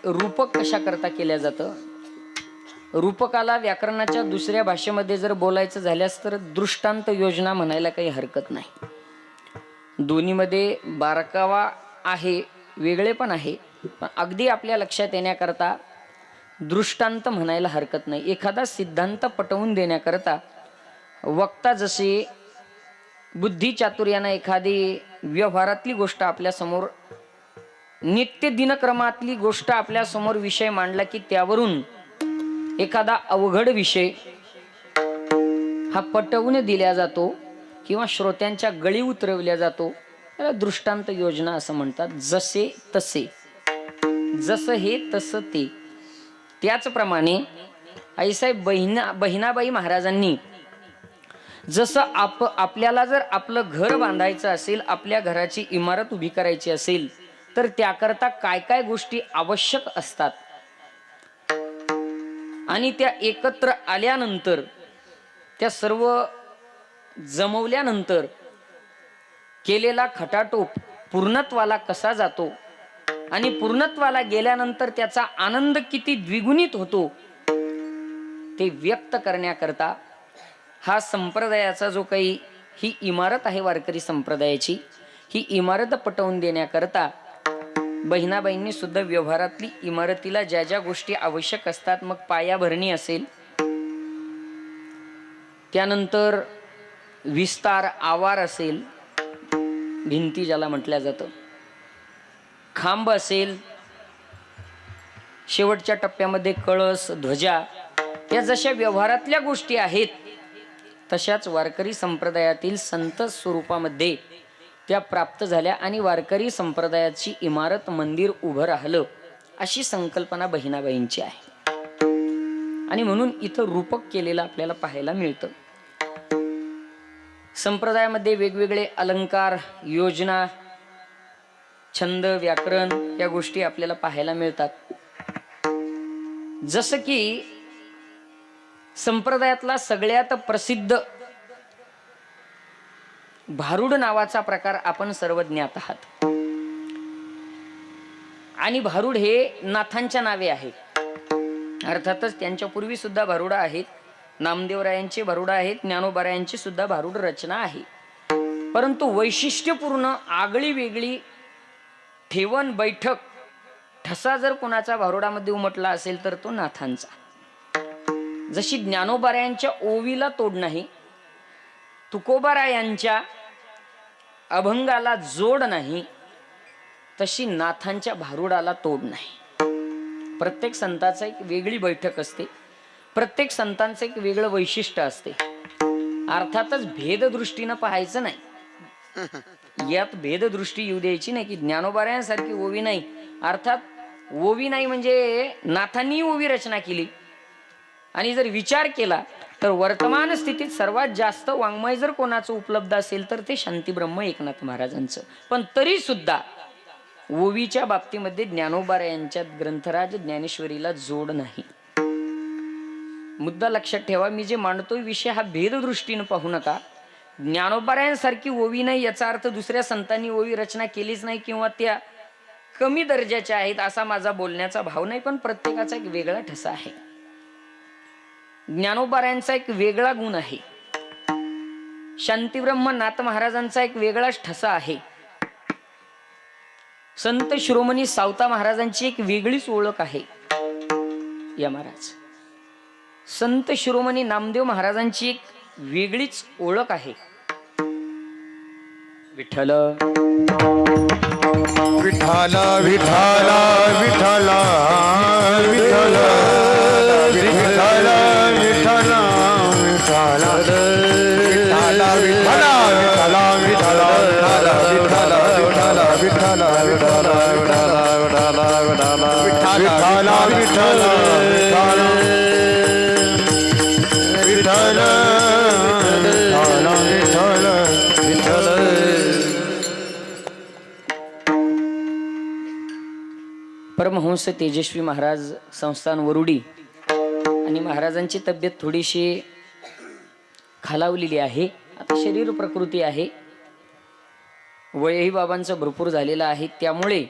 रूपक कशा करता केल्या जातं? रूपकाला व्याकरणाच्या दुसऱ्या भाषेमध्ये जर बोलायचं झाल्यास तर दृष्टांत योजना म्हणायला काही हरकत नाही. दोन्हीमध्ये बारकावा आहे, वेगळे पण आहे, पण अगदी आपल्या लक्षात येण्याकरता दृष्टांत म्हणायला हरकत नाही. एखादा सिद्धांत पटवून देण्याकरता वक्ता जसे बुद्धी चातुर्यानं एखादी व्यवहारातली गोष्ट आपल्या समोर, नित्य दिनक्रमातली गोष्ट आपल्या समोर विषय मांडला की त्यावरून एखादा अवघड विषय हा पटवून दिला जातो किंवा श्रोत्यांच्या गळी उतरवल्या जातो. त्याला दृष्टांत योजना असं म्हणतात. जसे तसे, जसं हे तसं ते. त्याचप्रमाणे आईसाहेब बहिणाबाई महाराजांनी जसं आपल्याला जर आपलं घर बांधायचं असेल, आपल्या घराची इमारत उभी करायची असेल तर त्याकरता काय काय गोष्टी आवश्यक असतात आणि त्या एकत्र आल्यानंतर, त्या सर्व जमवल्यानंतर केलेला खटाटोप पूर्णत्वाला कसा जातो आणि पूर्णत्वाला गेल्यानंतर त्याचा आनंद किती द्विगुणित होतो ते व्यक्त करण्याकरता हा संप्रदायाचा जो काही ही इमारत आहे वारकरी संप्रदायाची, ही इमारत पटवून देण्याकरता बहिणाबाईंनी सुद्धा व्यवहारातली इमारतीला ज्या ज्या गोष्टी आवश्यक असतात, मग पायाभरणी असेल, त्यानंतर विस्तार आवार असेल, भिंती ज्याला म्हटलं जातं, खांब असेल, शेवटच्या टप्प्यामध्ये कळस, ध्वजा, या जशा व्यवहारातल्या गोष्टी आहेत तशाच वारकरी संप्रदायातील संत स्वरूपामध्ये त्या प्राप्त झाल्या आणि वारकरी संप्रदायाची इमारत, मंदिर उभं राहिलं, अशी संकल्पना बहिणाबाईंची आहे. आणि म्हणून इथं रूपक केलेलं आपल्याला पाहायला मिळतं. संप्रदायामध्ये वेगवेगळे अलंकार, योजना, छंद, व्याकरण या गोष्टी आपल्याला पाहायला मिळतात. जसं की संप्रदायातला सगळ्यात प्रसिद्ध भारुड नावाचा प्रकार आपण सर्व ज्ञात आहात. आणि भारुड हे नाथांच्या नावे आहे. अर्थातच त्यांच्या पूर्वी सुद्धा भारुड आहेत. नामदेवरायांचे भारुड आहेत, ज्ञानोबारायांची सुद्धा भारुड रचना आहे. परंतु वैशिष्ट्यपूर्ण आगळी वेगळी ठेवण, बैठक, ठसा जर कोणाचा भारुडामध्ये उमटला असेल तर तो नाथांचा. जशी ज्ञानोबारायांच्या ओवीला तोड नाही, तुकोबारायांच्या अभंगाला जोड नाही, तशी नाथांच्या भारुडाला तोड नाही. प्रत्येक संताचा एक वेगळी बैठक असते, प्रत्येक संतांचं एक वेगळं वैशिष्ट्य असते. अर्थातच भेददृष्टीनं पाहायचं नाही, यात भेददृष्टी येऊ द्यायची नाही की ज्ञानोबारायांसारखी ओवी नाही. अर्थात ओवी नाही म्हणजे नाथांनी ओवी रचना केली. आणि जर विचार केला तर वर्तमान स्थितीत सर्वात जास्त वाङ्मय जर कोणाचं उपलब्ध असेल तर ते शांतीब्रह्म एकनाथ महाराजांचं. पण तरी सुद्धा ओवीच्या बाबतीमध्ये ज्ञानोबारायांच्या ग्रंथराज ज्ञानेश्वरीला जोड नाही. मुद्दा लक्षात ठेवा, मी जे मांडतोय विषय हा भेददृष्टीनं पाहू नका. ज्ञानोबारायांसारखी ओवी नाही याचा अर्थ दुसऱ्या संतांनी ओवी रचना केलीच नाही किंवा त्या कमी दर्जाच्या आहेत असा माझा बोलण्याचा भाव नाही. पण प्रत्येकाचा एक वेगळा ठसा आहे. ज्ञानोबारायांचा एक वेगळा गुण आहे, शांतीब्रह्म नाथ महाराजांचा एक वेगळाच ठसा आहे, संत शिरोमणी सावता महाराजांची एक वेगळीच ओळख आहे. या महाराज संत शिरोमणी नामदेव महाराजांची एक वेगळीच ओळख आहे. विठ्ठल विठ्ठल विठ्ठल विठ्ठल विठ्ठल विठ्ठल विठ्ठल विठ्ठल विठ्ठल विठ्ठल विठ्ठल विठ्ठल विठ्ठल विठ्ठल विठ्ठल परमहंस तेजस्वी महाराज संस्थान वरुडी आणि महाराजांची तब्येत थोडीशी खालावलेली आहे. आता शरीर प्रकृती आहे, वयही बाबांचं भरपूर झालेलं आहे, त्यामुळे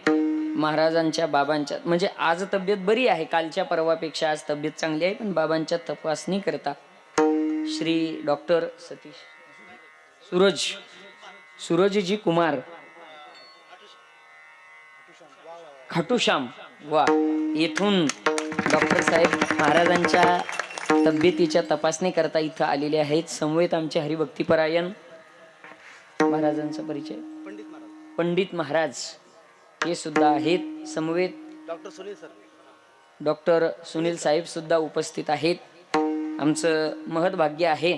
महाराजांच्या बाबांच्या म्हणजे आज तब्येत बरी आहे, कालच्या परवापेक्षा आज तब्येत चांगली आहे, पण बाबांच्या तपासणी करता श्री डॉक्टर सतीश सूरजजी कुमार खाटूश्याम वा येथून डॉक्टर साहेब महाराजांच्या तब्येतीच्या तपासणी करता इथं आलेले आहेत. समवेत आमचे हरिभक्तीपरायण महाराजांचा परिचय पंडित महाराज हे सुद्धा आहेत. समवेत डॉक्टर सुनील साहेब सुद्धा उपस्थित आहेत. आमचं महत् भाग्य आहे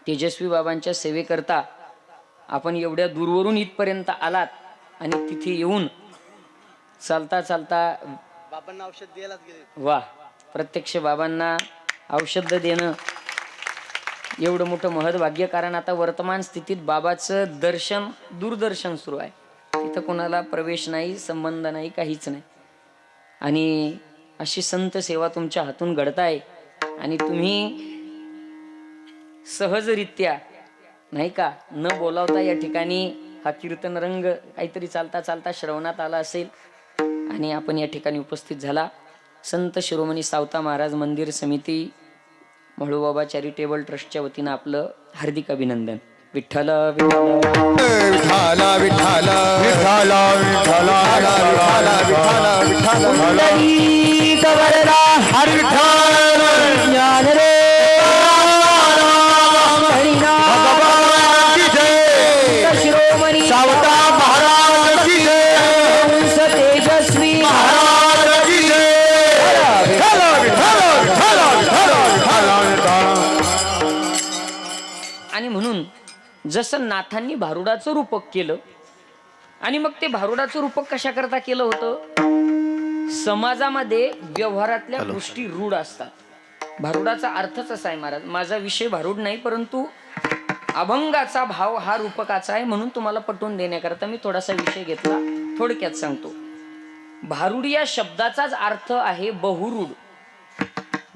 तेजस्वी बाबांच्या सेवेकरता आपण एवढ्या दूरवरून इथपर्यंत आलात आणि तिथे येऊन चालता चालता बाबांना औषध द्यायलाच गेले. वा प्रत्यक्ष बाबांना औषध देणं एवढं मोठं महत् भाग्य. कारण आता वर्तमान स्थितीत बाबाचं दर्शन दूरदर्शन सुरू आहे, तिथं कोणाला प्रवेश नाही, संबंध नाही, काहीच नाही. आणि अशी संत सेवा तुमच्या हातून घडताय आणि तुम्ही सहजरित्या नाही का न बोलावता या ठिकाणी हा कीर्तन रंग काहीतरी चालता चालता श्रवणात आला असेल आणि आपण या ठिकाणी उपस्थित झाला. संत शिरोमणी सावता महाराज मंदिर समिती म्हाळूबाबा चॅरिटेबल ट्रस्टच्या वतीनं आपलं हार्दिक अभिनंदन. विठ्ठल विठ्ठल विठाला विठाला विठाला विठाला विठाला विठाला विठाला हरी विठाल ज्ञान रे भगवान की जय. शिरोमणी सावता महाराज की जय. तेजस्वी महाराज की जय. विठाला विठाला विठाला विठाला विठाला. आणि म्हणून जसं नाथांनी भारुडाचं रूपक केलं आणि मग ते भारुडाचं रूपक कशा करता केलं होतं, समाजामध्ये व्यवहारातल्या गोष्टी रूढ असतात. भारुडाचा अर्थच असा आहे महाराज, माझा विषय भारूड नाही परंतु अभंगाचा भाव हा रूपकाचा आहे, म्हणून तुम्हाला पटवून देण्याकरता मी थोडासा विषय घेतला. थोडक्यात सांगतो. भारूड या शब्दाचाच अर्थ आहे बहुरूढ.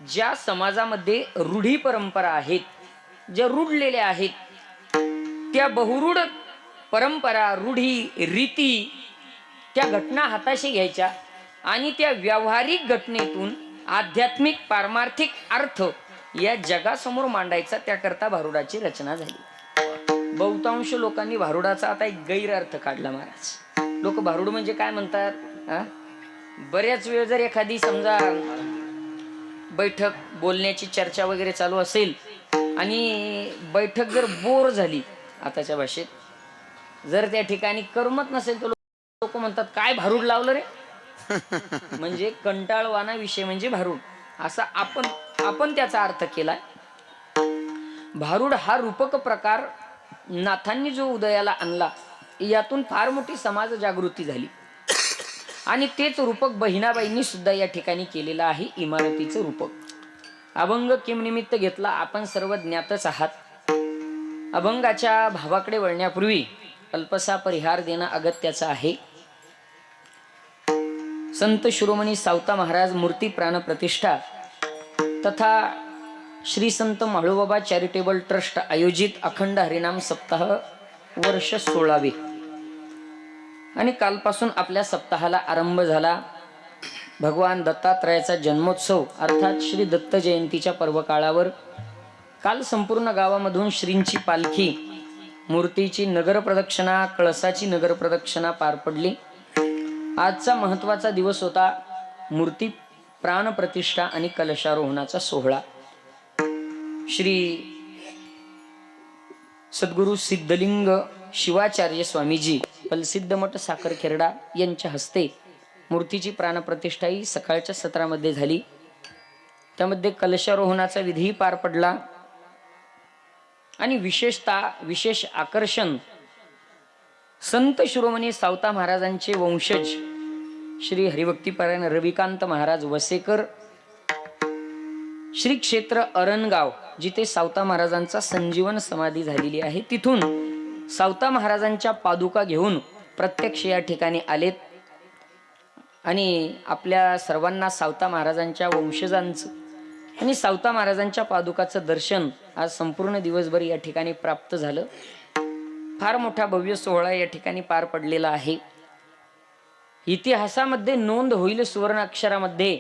ज्या समाजामध्ये रूढी परंपरा आहेत, ज्या रूढलेल्या आहेत, त्या बहुरूढ परंपरा, रूढी, रीती, त्या घटना हाताशी घ्यायच्या आणि त्या व्यावहारिक घटनेतून आध्यात्मिक पारमार्थिक अर्थ या जगासमोर मांडायचा, त्याकरता भारुडाची रचना झाली. बहुतांश लोकांनी भारुडाचा आता एक गैरअर्थ काढला महाराज. लोक भारुड म्हणजे काय म्हणतात, बऱ्याच वेळ जर एखादी समजा बैठक बोलण्याची चर्चा वगैरे चालू असेल आणि बैठक जर बोर झाली, आताच्या भाषेत जर त्या ठिकाणी करमत नसेल तर लोक म्हणतात काय भारूड लावलं रे. म्हणजे कंटाळवाना विषय म्हणजे भारूड, असा आपण त्याचा अर्थ केलाय. भारूड हा रूपक प्रकार नाथांनी जो उदयाला आणला, यातून फार मोठी समाज जागृती झाली आणि तेच रूपक बहिणाबाईंनी सुद्धा या ठिकाणी केलेलं आहे. इमारतीचं रूपक अभंग किम निमित्त घेतला आपण सर्व ज्ञातच आहात. अभंगाच्या भावाकडे वळण्यापूर्वी अल्पसा परिहार देणं अगत्याचं आहे. संत शिरोमणी सावता महाराज मूर्ती प्राण प्रतिष्ठा तथा श्री संत म्हाळूबाबा चॅरिटेबल ट्रस्ट आयोजित अखंड हरिनाम सप्ताह वर्ष 16वे आणि कालपासून आपल्या सप्ताहाला आरंभ झाला. भगवान दत्तात्रयाचा जन्मोत्सव अर्थात श्री दत्त जयंतीच्या पर्वकाळावर काल संपूर्ण गावामधून श्रींची पालखी, मूर्तीची नगर प्रदक्षिणा, कळसाची नगर प्रदक्षिणा पार पडली. आजचा महत्वाचा दिवस होता मूर्ती प्राण प्रतिष्ठा आणि कलशारोहणाचा सोहळा. श्री सद्गुरु सिद्धलिंग शिवाचार्य स्वामीजी प्रसिद्ध मठ साखर खेरडा यांच्या हस्ते मूर्तीची प्राणप्रतिष्ठा ही सकाळच्या सत्रामध्ये झाली. त्यामध्ये कलशारोहणाचा विधी पार पडला आणि विशेष आकर्षण संत शिरोमणी सावता महाराजांचे वंशज श्री हरिभक्तीपरायण रविकांत महाराज वसेकर, श्री क्षेत्र अरणगाव जिथे सावता महाराजांचा संजीवन समाधी झालेली आहे, तिथून सावता महाराजांच्या पादुका घेऊन प्रत्यक्ष या ठिकाणी आलेत आणि आपल्या सर्वांना सावता महाराजांच्या वंशजांचं आणि सावता महाराजांच्या पादुकाचं दर्शन आज संपूर्ण दिवसभर या ठिकाणी प्राप्त झालं. फार मोठा भव्य सोहळा या ठिकाणी पार पडलेला आहे. इतिहासामध्ये नोंद होईल सुवर्ण अक्षरामध्ये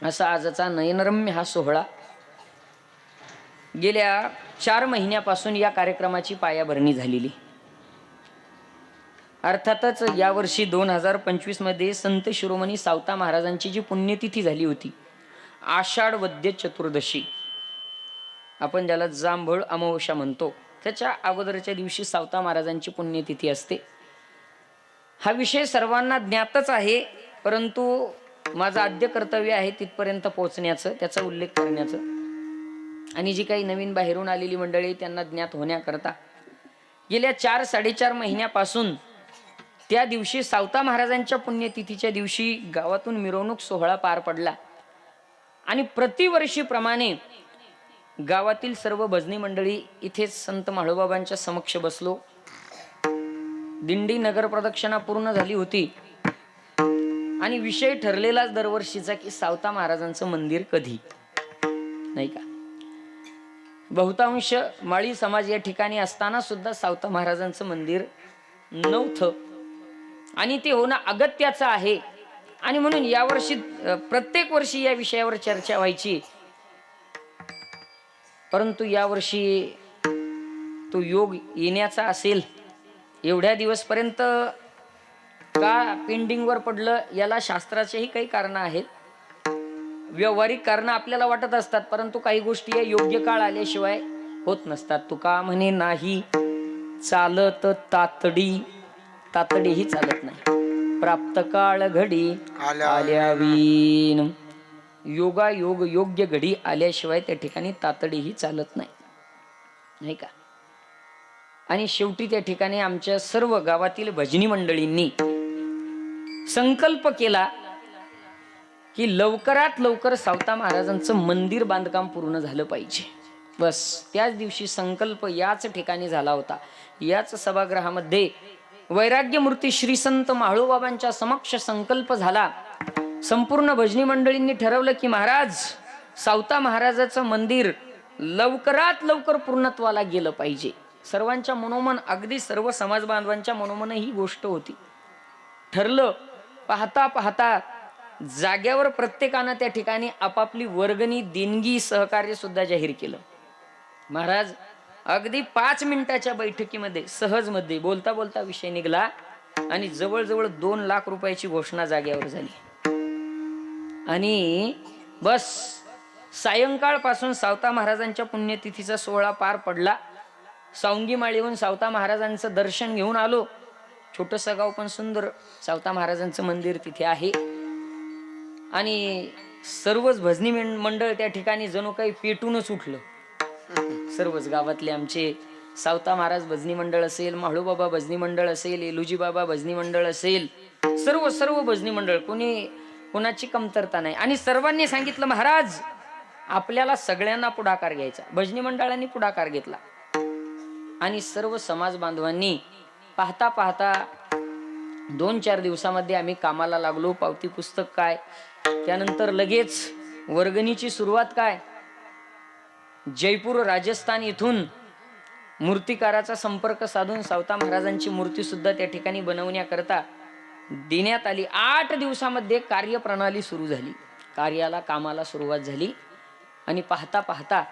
असा आजचा नयनरम्य हा सोहळा. गेल्या 4 महिन्यापासून या कार्यक्रमाची पायाभरणी झालेली. अर्थातच यावर्षी 2025 मध्ये संत शिरोमणी सावता महाराजांची जी पुण्यतिथी झाली होती, आषाढ वद्य चतुर्दशी, आपण ज्याला जांभळ अमावस्या म्हणतो, त्याच्या अगोदरच्या दिवशी सावता महाराजांची पुण्यतिथी असते. हा विषय सर्वांना ज्ञातच आहे, परंतु माझं आद्य कर्तव्य आहे तिथपर्यंत पोहोचण्याचं, त्याचा उल्लेख करण्याचं, आणि जी काही नवीन बाहेरून आलेली मंडळी त्यांना ज्ञात होण्याकरता गेल्या 4-4.5 महिन्यापासून त्या दिवशी सावता महाराजांच्या पुण्यतिथीच्या दिवशी गावातून मिरवणूक सोहळा पार पडला. आणि प्रतिवर्षीप्रमाणे गावातील सर्व भजनी मंडळी इथेच संत म्हाळूबाबांच्या समक्ष बसलो. दिंडी नगर प्रदक्षिणा पूर्ण झाली होती आणि विषय ठरलेलाच दरवर्षीचा की सावता महाराजांचं मंदिर कधी, नाही का. बहुतांश माळी समाज या ठिकाणी असताना सुद्धा सावता महाराजांचं मंदिर नव्हतं आणि ते होणं अगत्याचं आहे. आणि म्हणून यावर्षी प्रत्येक वर्षी या विषयावर चर्चा व्हायची, परंतु यावर्षी तो योग येण्याचा असेल. एवढ्या दिवसपर्यंत का पेंडिंगवर पडलं याला शास्त्राचेही काही कारण आहेत, व्यावहारिक कारण आपल्याला वाटत असतात, परंतु काही गोष्टी या योग्य काळ आल्याशिवाय होत नसतात. तुका म्हणे नाही चालत तातडी, तातडीही चालत नाही. प्राप्त काळ घडी आल्यावीन, योगा योग योग्य घडी आल्याशिवाय त्या ठिकाणी तातडीही चालत नाही, नाही का. आणि शेवटी त्या ठिकाणी आमच्या सर्व गावातील भजनी मंडळींनी संकल्प केला की लवकरात लवकर सावता महाराजांचं मंदिर बांधकाम पूर्ण झालं पाहिजे. बस त्याच दिवशी संकल्प याच ठिकाणी झाला होता. याच सभागृहामध्ये वैराग्य मूर्ती श्री संत म्हाळूबाबांच्या समक्ष संकल्प झाला. संपूर्ण भजनी मंडळींनी ठरवलं की महाराज, सावता महाराजाचं मंदिर लवकरात लवकर पूर्णत्वाला गेलं पाहिजे. सर्वांच्या मनोमन, अगदी सर्व समाज बांधवांच्या मनोमन ही गोष्ट होती. ठरलं. पाहता पाहता जाग्यावर प्रत्येकानं त्या ठिकाणी आपापली वर्गणी, देणगी, सहकार्य सुद्धा जाहीर केलं. महाराज अगदी 5 मिनिटाच्या बैठकीमध्ये सहजमध्ये बोलता बोलता विषय निघला आणि जवळजवळ 2 लाख रुपयाची घोषणा जाग्यावर झाली. आणि बस सायंकाळपासून सावता महाराजांच्या पुण्यतिथीचा सोहळा पार पडला. सावंगी माळीहून सावता महाराजांचं दर्शन घेऊन आलो. छोटंसं गाव पण सुंदर सावता महाराजांचं मंदिर तिथे आहे. आणि सर्वच भजनी मंडळ त्या ठिकाणी जणू काही पेटूनच उठलं. सर्वच गावातले आमचे सावता महाराज भजनी मंडळ असेल, म्हाळूबाबा भजनी मंडळ असेल, एलुजी बाबा भजनी मंडळ असेल, सर्व भजनी मंडळ, कोणाची कमतरता नाही. आणि सर्वांनी सांगितलं महाराज आपल्याला सगळ्यांना पुढाकार घ्यायचा. भजनी मंडळांनी पुढाकार घेतला आणि सर्व समाज बांधवांनी पाहता पाहता 2-4 दिवसामध्ये आम्ही कामाला लागलो. पावती पुस्तक काय, त्यानंतर लगेच वर्गणीची सुरुवात काय. जयपूर राजस्थान इथून मूर्तिकाराचा संपर्क साधून सावता महाराजांची मूर्ती सुद्धा त्या ठिकाणी बनवण्याकरता देण्यात आली. 8 दिवसामध्ये कार्यप्रणाली सुरू झाली. कामाला सुरुवात झाली आणि पाहता पाहता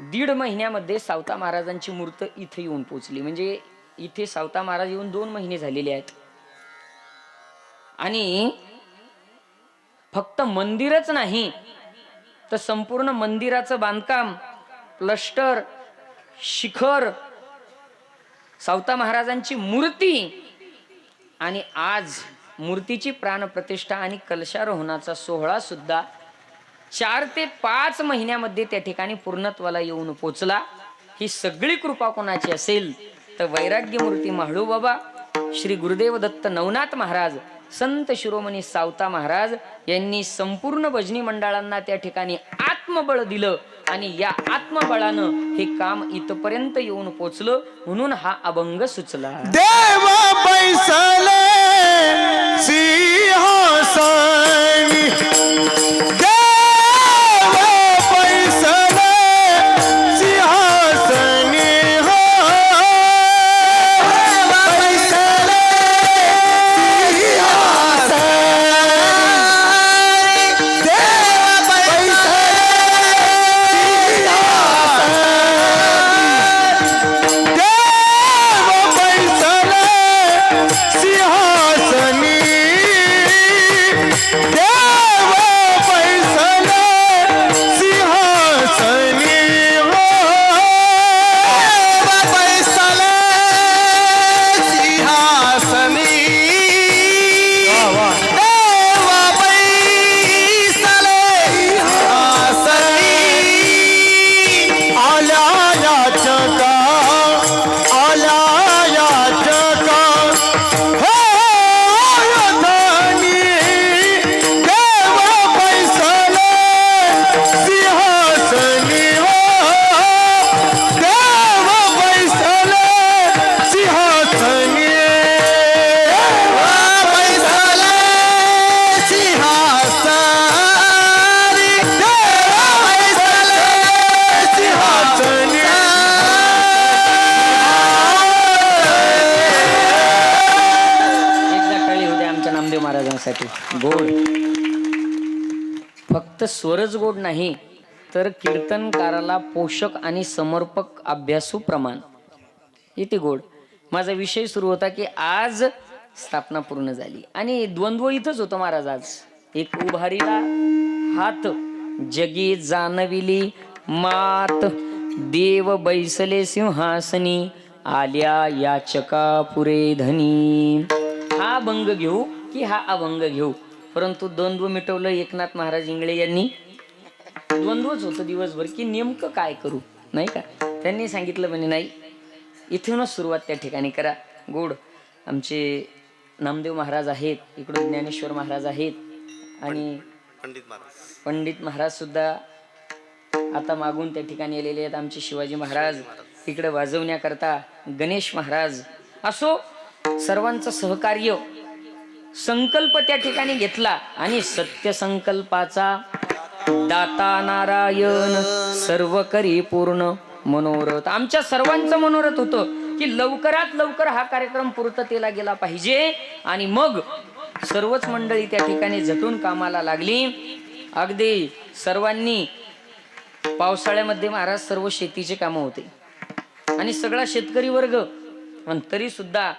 1.5 महिन्यामध्ये सावता महाराजांची मूर्ती इथे येऊन पोहोचली. म्हणजे इथे सावता महाराज येऊन 2 महिने झालेले आहेत. आणि फक्त मंदिरच नाही तर संपूर्ण मंदिराचं बांधकाम, प्लस्टर, शिखर, सावता महाराजांची मूर्ती आणि आज मूर्तीची प्राणप्रतिष्ठा आणि कलशारोहणाचा सोहळा सुद्धा 4 ते 5 महिन्यामध्ये त्या ठिकाणी पूर्णत्वाला येऊन पोचला. ही सगळी कृपा कोणाची असेल तर वैराग्य मूर्ती म्हाळूबाबा, श्री गुरुदेव दत्त नवनाथ महाराज, संत शिरोमणी सावता महाराज यांनी संपूर्ण भजनी मंडळांना त्या ठिकाणी आत्मबळ दिलं आणि या आत्मबळानं हे काम इथपर्यंत येऊन पोचलं. म्हणून हा अभंग सुचला. देव बैसले सिंहासनी, देव बैसले सिंहासनी, हो बैसले गोड. फक्त स्वरच गोड नाही तर कीर्तनकाराला पोषक आणि समर्पक अभ्यासू प्रमाण इथे गोड. माझा विषय सुरू होता की आज स्थापना पूर्ण झाली आणि द्वंद्व इथंच होतं महाराज. आज एक उभारीला हात जगी जाणविली मात, देव बैसले सिंहासनी, आल्या याचका पुरे धनी. हा अभंग घेऊ की हा अभंग घेऊ, परंतु द्वंद्व मिटवलं एकनाथ महाराज इंगळे यांनी. द्वंद्वच होतं दिवसभर की नेमकं काय करू, नाही का. त्यांनी सांगितलं म्हणे नाही, इथूनच सुरुवात त्या ठिकाणी करा. गोड. आमचे नामदेव महाराज आहेत, इकडून ज्ञानेश्वर महाराज आहेत आणि पंडित महाराज सुद्धा आता मागून त्या ठिकाणी आलेले आहेत. आमचे शिवाजी महाराज इकडे वाजवण्याकरता गणेश महाराज. असो, सर्वांचं सहकार्य, संकल्प त्या ठिकाणी घेतला आणि सत्य संकल्पाचा दाता नारायण सर्व करी पूर्ण मनोरथ. आमच्या सर्वांचं मनोरथ होतं की लवकरात लवकर हा कार्यक्रम पूर्ततेला गेला पाहिजे आणि मग सर्वच मंडळी त्या ठिकाणी झटून कामाला लागली. अगदी सर्वांनी पावसाळ्यामध्ये महाराज सर्व शेतीचे कामं होते आणि सगळा शेतकरी वर्ग, पण तरी सुद्धा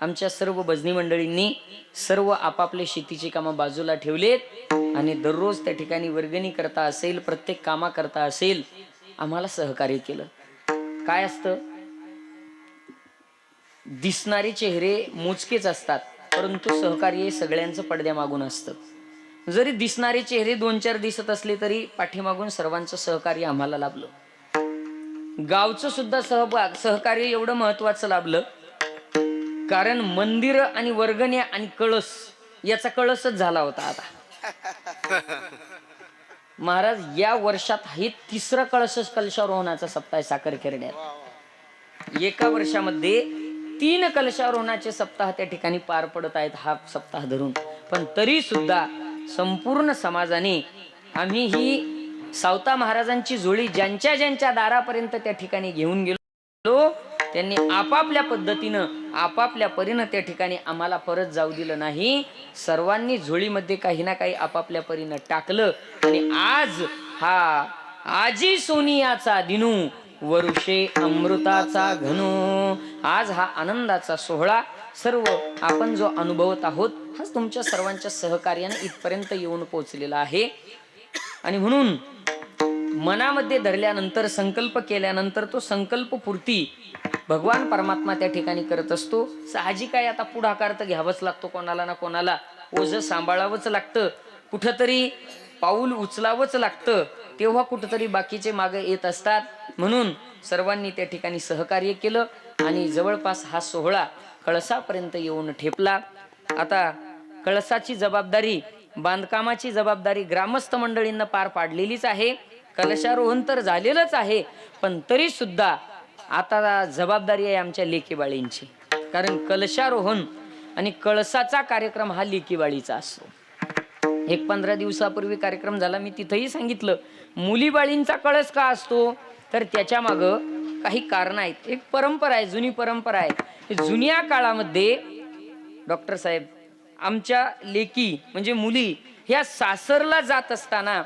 आमच्या सर्व भजनी मंडळींनी सर्व आपापले शेतीची कामं बाजूला ठेवलेत आणि दररोज त्या ठिकाणी वर्गणी करता असेल, प्रत्येक कामा करता असेल, आम्हाला सहकार्य केलं. काय असतं, दिसणारे चेहरे मोजकेच असतात परंतु सहकार्य सगळ्यांचं पडद्यामागून असतं. जरी दिसणारे चेहरे 2-4 दिसत असले तरी पाठीमागून सर्वांचं सहकार्य आम्हाला लाभलं. गावचं सुद्धा सहकार्य एवढं महत्वाचं लाभलं कारण मंदिर आणि वर्गण्या आणि कळस याचा कळसच झाला होता. आता महाराज या वर्षात हे 3रं कलशारोहणाचा सप्ताह आहे साखर खेरड्यात. एका वर्षामध्ये 3 कलशारोहणाचे सप्ताह त्या ठिकाणी पार पडत आहेत हा सप्ताह धरून. पण तरी सुद्धा संपूर्ण समाजाने आम्ही ही सावता महाराजांची जोडी ज्यांच्या ज्यांच्या दारापर्यंत त्या ठिकाणी घेऊन गेलो, त्यांनी आपापल्या पद्धतीनं आपापल्या परीनं त्या ठिकाणी आम्हाला परत जाऊ दिलं नाही. सर्वांनी झोळीमध्ये काही ना काही आपापल्या परीनं टाकलं आणि आज हा आजी सोनियाचा दिनू वरुषे अमृताचा घनू, आज हा आनंदाचा सोहळा सर्व आपण जो अनुभवत आहोत हाच तुमच्या सर्वांच्या सहकार्याने इथपर्यंत येऊन पोहोचलेला आहे. आणि म्हणून मनामध्ये धरल्यानंतर, संकल्प केल्यानंतर तो संकल्प पूर्ती भगवान परमात्मा त्या ठिकाणी करत असतो. साहजिक आहे, आता पुढाकार तर घ्यावाच लागतो, कोणाला ना कोणाला ओझं सांभाळावंच लागतं, कुठंतरी पाऊल उचलावंच लागतं, तेव्हा कुठंतरी बाकीचे मागे येत असतात. म्हणून सर्वांनी त्या ठिकाणी सहकार्य केलं आणि जवळपास हा सोहळा कळसापर्यंत येऊन ठेपला. आता कळसाची जबाबदारी, बांधकामाची जबाबदारी ग्रामस्थ मंडळींना पार पाडलेलीच आहे. कलशारोहण तर झालेलंच आहे, पण तरी सुद्धा आता जबाबदारी आहे आमच्या लेकीबाळींची. कारण कलशारोहण आणि कळसाचा कार्यक्रम हा लेकीबाळीचा असतो. 15 दिवसापूर्वी कार्यक्रम झाला, मी तिथंही सांगितलं मुलीबाळींचा कळस का असतो, तर त्याच्या मागं काही कारण आहेत. एक परंपरा आहे, जुनी परंपरा आहे. जुन्या काळामध्ये डॉक्टर साहेब आमच्या लेकी म्हणजे मुली ह्या सासरला जात असताना,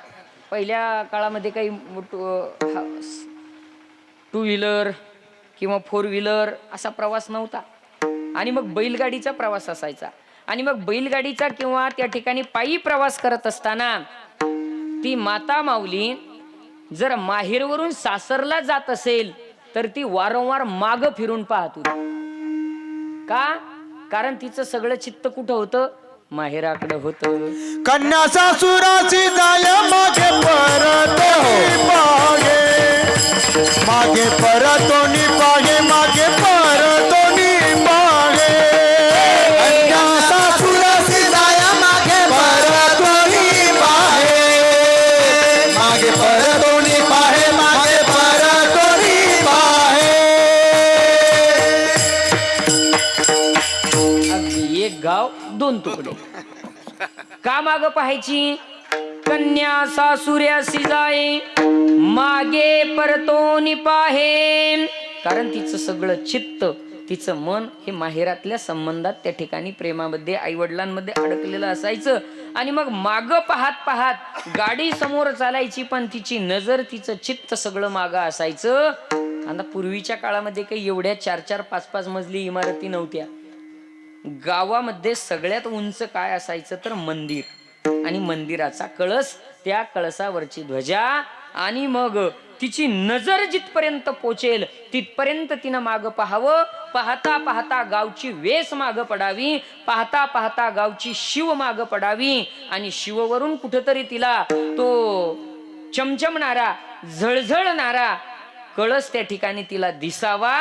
पहिल्या काळामध्ये काही 2 व्हीलर किंवा 4 व्हीलर असा प्रवास नव्हता आणि मग बैलगाडीचा प्रवास असायचा. आणि मग बैलगाडीचा किंवा त्या ठिकाणी पायी प्रवास करत असताना ती माता माऊली जर माहेरवरून सासरला जात असेल तर ती वारंवार माग फिरून पाहत होती. का? कारण तिचं सगळं चित्त कुठं होतं? माहेराकडे होतं. कन्या सासुराची जाय मागे परतोनी पागे, मागे परतोनी पागे, मागे परतोनी पागे. कन्या सासुराची जाय मागे परतोनी पागे, मागे परतोनी पाहे, मागे परतोनी पाहे. अगदी एक गाव 2 तुकडे. का माग पाहायची? कन्या सासुऱ्यासी जाये मागे परतोनी पाहे. कारण तिचं सगळं चित्त, तिचं मन हे माहेरातल्या संबंधात त्या ठिकाणी प्रेमामध्ये, आई वडिलांमध्ये अडकलेलं असायचं आणि मग माग पाहत पाहत गाडी समोर चालायची, पण तिची नजर, तिचं चित्त सगळं मागं असायचं. आता पूर्वीच्या काळामध्ये काही एवढ्या 4-4, 5-5 मजली इमारती नव्हत्या. गावामध्ये सगळ्यात उंच काय असायचं तर मंदिर, आणि मंदिराचा कळस, त्या कळसावरची ध्वजा, आणि मग तिची नजर जिथपर्यंत पोचेल तिथपर्यंत तिनं माग पाहावं. पाहता पाहता गावची वेस माग पडावी, पाहता पाहता गावची शिव माग पडावी, आणि शिववरून कुठेतरी तिला तो चमचमणारा, झळझळणारा कळस त्या ठिकाणी तिला दिसावा,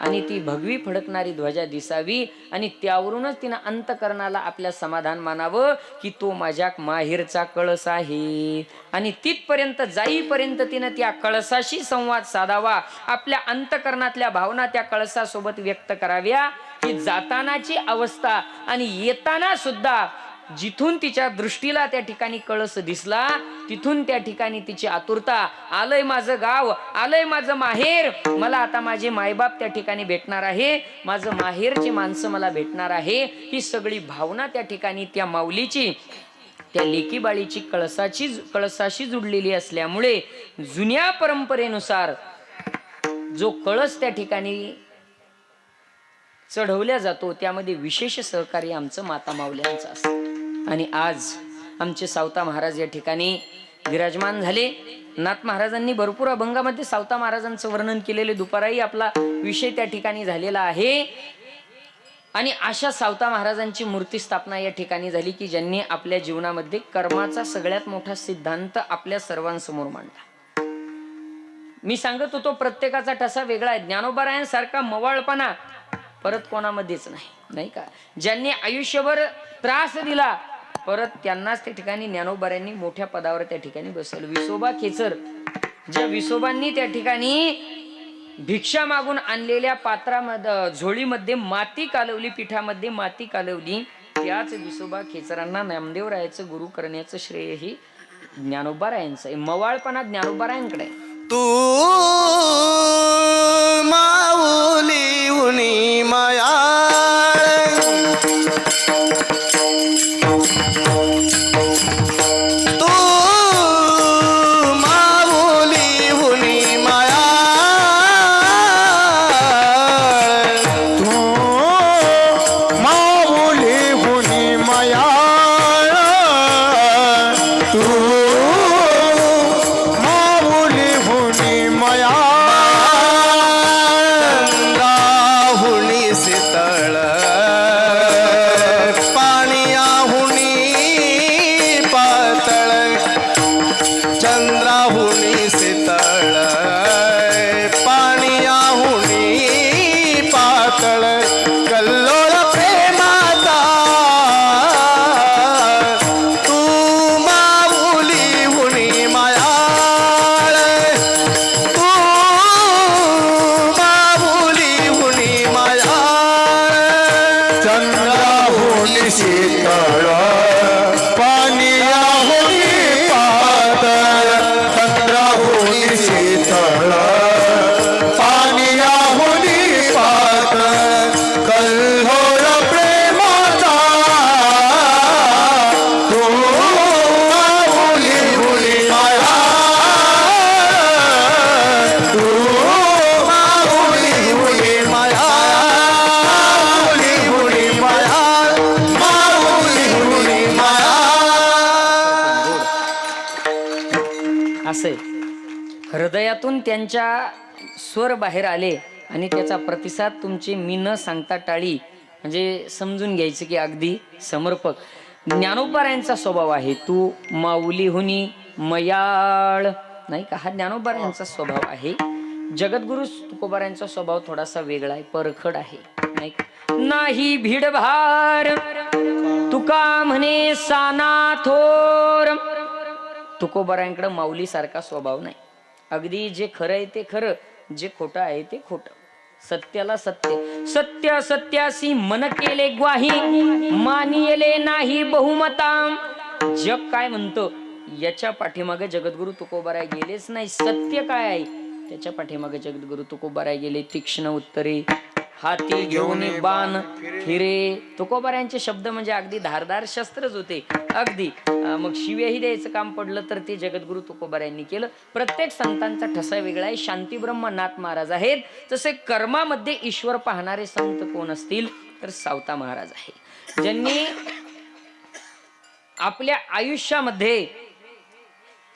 आणि ती भगवी फडकणारी ध्वजा दिसावी, आणि त्यावरूनच तिनं अंतकरणाला आपल्या समाधान मानावं की तो माझ्या माहेरचा कळस आहे. आणि तिथपर्यंत जाईपर्यंत तिनं त्या कळसाशी संवाद साधावा, आपल्या अंतकरणातल्या भावना त्या कळसासोबत व्यक्त कराव्या. ही जातानाची अवस्था, आणि येताना सुद्धा जिथून तिच्या दृष्टीला त्या ठिकाणी कळस दिसला तिथून त्या ठिकाणी तिची आतुरता, आलंय माझं गाव, आलंय माझं माहेर, मला आता माझे मायबाप त्या ठिकाणी भेटणार आहे, माझं माहेरची माणसं मला भेटणार आहे, ही सगळी भावना त्या ठिकाणी त्या माऊलीची, त्या लेकीबाळीची कळसाशी जुडलेली असल्यामुळे जुन्या परंपरेनुसार जो कळस त्या ठिकाणी चढवल्या जातो त्यामध्ये विशेष सहकार्य आमचं माता माऊल्यांचं असतं. आणि आज आमचे सावता महाराज या ठिकाणी विराजमान झाले. नाथ महाराजांनी भरपूर अभंगामध्ये सावता महाराजांचं वर्णन केलेले, दुपाराही आपला विषय त्या ठिकाणी झालेला आहे. आणि अशा सावता महाराजांची मूर्ती स्थापना या ठिकाणी झाली की ज्यांनी आपल्या जीवनामध्ये कर्माचा सगळ्यात मोठा सिद्धांत आपल्या सर्वांसमोर मांडला. मी सांगत होतो प्रत्येकाचा ठसा वेगळा आहे. ज्ञानोबारायांसारखा मवाळपणा परत कोणामध्येच नाही, नाही का. ज्यांनी आयुष्यभर त्रास दिला परत त्यांनाच त्या ठिकाणी ज्ञानोबारायांनी मोठ्या पदावर त्या ठिकाणी बसवलं. विसोबा खेचर, ज्या विसोबांनी त्या ठिकाणी भिक्षा मागून आणलेल्या पात्रामध्ये, झोळीमध्ये माती कालवली, पिठामध्ये माती कालवली, त्याच विसोबा खेचरांना नामदेवरायाचं गुरु करण्याचं श्रेय ही ज्ञानोबारायांचं आहे. मवाळपणा ज्ञानोबारायांकडे आहे. तू माऊली हुनी माया, तू माऊली हुनी माया, तू माऊली हुनी माया, तू माऊली हुनी माया, राहुणी शीतळ पाणीयाहुनी पातळ, चंद्राहुनी शीतळ पाणीयाहुनी पातळ, कल्लोळ प्रेमाचा तू माऊली हुनी मायाळ, तू माऊली हुनी मायाळ, चंद्राहुनी शीतळ पाणीयाहुनी पातळ, चंद्राहुनी शीतळ पाणीयाहुनी पातळ, कल्लोळ प्रेमाचा तू माऊली हुनी मायाळ, तू माऊली हुनी मायाळ, माऊली हुनी मायाळ, माऊली हुनी मायाळ. असे हृदयातून त्यांच्या स्वर बाहेर आले आणि त्याचा प्रतिसाद तुमचे मी न सांगता टाळी, म्हणजे समजून घ्यायचं की अगदी समर्पक. ज्ञानोबारायांचा स्वभाव आहे, तू माऊली हुनी मयाळ, नाही का. हा ज्ञानोबारायांचा स्वभाव आहे. जगद्गुरु तुकोबारायांचा स्वभाव थोडासा वेगळा आहे, परखड आहे, नाही का. नाही भीडभार तुका म्हणे साना थोर. तुकोबारायांकडे माऊली सारखा स्वभाव नाही. अगदी जे खरं आहे ते खरं, जे खोटं आहे ते खोटं, सत्याला सत्य. सत्य सत्यासी मन केले ग्वाही, मानियले नाही बहुमता. जग काय म्हणतं याच्या पाठीमागे जगद्गुरु तुकोबाराय गेलेच नाही. सत्य काय आहे त्याच्या पाठीमागे जगद्गुरु तुकोबाराय गेले. तीक्ष्ण उत्तरे हाती घेऊन बाण फिरे. तुकोबारायांचे शब्द म्हणजे अगदी धारदार शस्त्रच होते अगदी. मग शिव्याही द्यायचं काम पडलं तर ते जगद्गुरु तुकोबारायांनी केलं. प्रत्येक संतांचा ठसा वेगळा आहे. शांतीब्रह्म नाथ महाराज आहेत. तसे कर्मामध्ये ईश्वर पाहणारे संत कोण असतील तर सावता महाराज आहे, ज्यांनी आपल्या आयुष्यामध्ये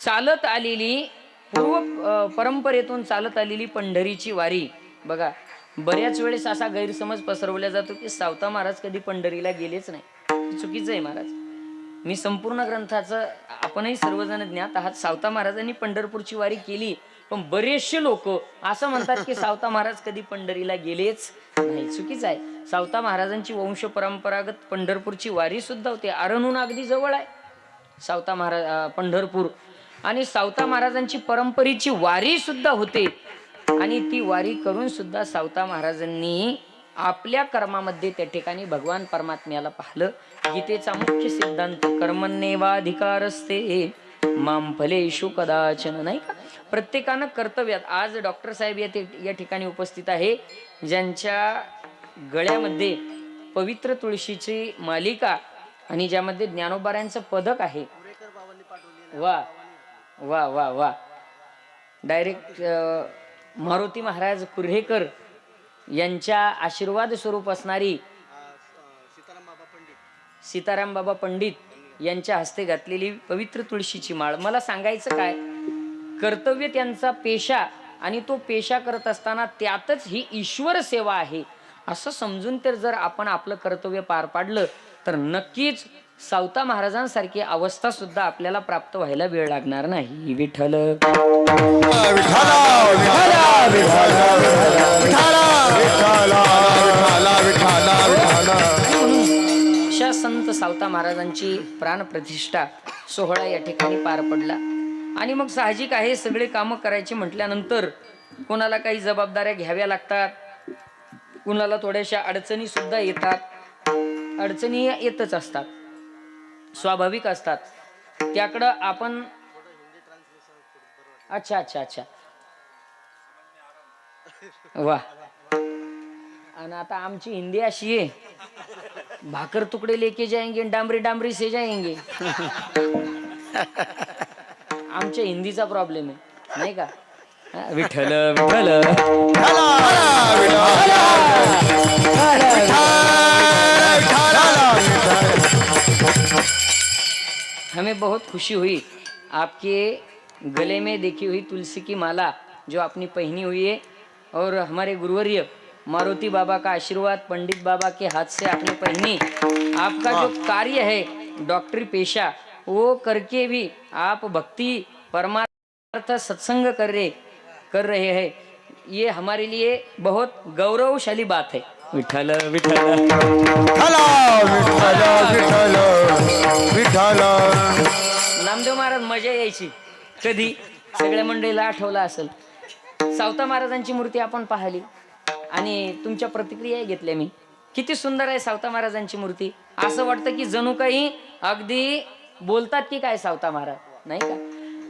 चालत आलेली पूर्व परंपरेतून चालत आलेली पंढरीची वारी. बघा, बऱ्याच वेळेस असा गैरसमज पसरवला जातो की सावता महाराज कधी पंढरीला गेलेच नाही. चुकीचं आहे महाराज. मी संपूर्ण ग्रंथाचं, आपणही सर्वजण ज्ञात आहात, सावता महाराजांनी पंढरपूरची वारी केली. पण बरेचसे लोक असं म्हणतात की सावता महाराज कधी पंढरीला गेलेच नाही. चुकीचं आहे. सावता महाराजांची वंश परंपरागत पंढरपूरची वारी सुद्धा होते. आरणहून अगदी जवळ आहे सावता महाराज पंढरपूर. आणि सावता महाराजांची परंपरेची वारी सुद्धा होते. आणि ती वारी करून सुद्धा सावता महाराजांनी आपल्या कर्मामध्ये त्या ठिकाणी भगवान परमात्म्याला पाहिलं. गीतेचा मुख्य सिद्धांत कर्मण्येवाधिकारस्ते मां फलेषु कदाचन, नाही का? प्रत्येकानं कर्तव्यात. आज डॉक्टर साहेब या ठिकाणी उपस्थित आहे, ज्यांच्या गळ्यामध्ये पवित्र तुळशीची मालिका आणि ज्यामध्ये ज्ञानोबारायांचं पदक आहे. वा वा वा वा. डायरेक्ट मारुती महाराज कुर्हेकर यांच्या आशीर्वाद स्वरूप असणारी सीताराम बाबा पंडित यांच्या हस्ते घातलेली पवित्र तुळशीची माळ. मला सांगायचं काय, कर्तव्य त्यांचा पेशा, आणि तो पेशा करत असताना त्यातच ही ईश्वर सेवा आहे असं समजून तर जर आपण आपलं कर्तव्य पार पाडलं तर नक्कीच सावता महाराजांसारखी अवस्था सुद्धा आपल्याला प्राप्त व्हायला वेळ लागणार नाही. विठ्ठल अशा संत सावता महाराजांची प्राणप्रतिष्ठा सोहळा या ठिकाणी पार पडला. आणि मग साहजिक आहे, सगळे कामं करायची म्हटल्यानंतर कोणाला काही जबाबदाऱ्या घ्याव्या लागतात, कुणाला थोड्याशा अडचणी सुद्धा येतात. अडचणी येतच असतात, स्वाभाविक असतात. त्याकडं आपण अच्छा अच्छा अच्छा वा. आणि आता आमची हिंदी अशी आहे, भाकर तुकडे लेके जाएंगे डांबरी डांबरी से जाएंगे. आमच्या हिंदीचा प्रॉब्लेम आहे, नाही का? विठ्ठल विठ्ठल. हमें बहुत खुशी हुई आपके गले में देखी हुई तुलसी की माला जो आपने पहनी हुई है, और हमारे गुरुवर्य मारुति बाबा का आशीर्वाद पंडित बाबा के हाथ से आपने पहनी. आपका जो कार्य है डॉक्टरी पेशा, वो करके भी आप भक्ति परमार्थ सत्संग कर रहे हैं, ये हमारे लिए बहुत गौरवशाली बात है. विठ्ठल विठ्ठल नामदेव महाराज मजा यायची कधी, सगळ्या मंडळीला आठवलं असेल. सावता महाराजांची मूर्ती आपण पाहिली आणि तुमच्या प्रतिक्रिया घेतल्या मी. किती सुंदर आहे सावता महाराजांची मूर्ती. असं वाटतं की जणू काही अगदी बोलतात की काय सावता महाराज, नाही का?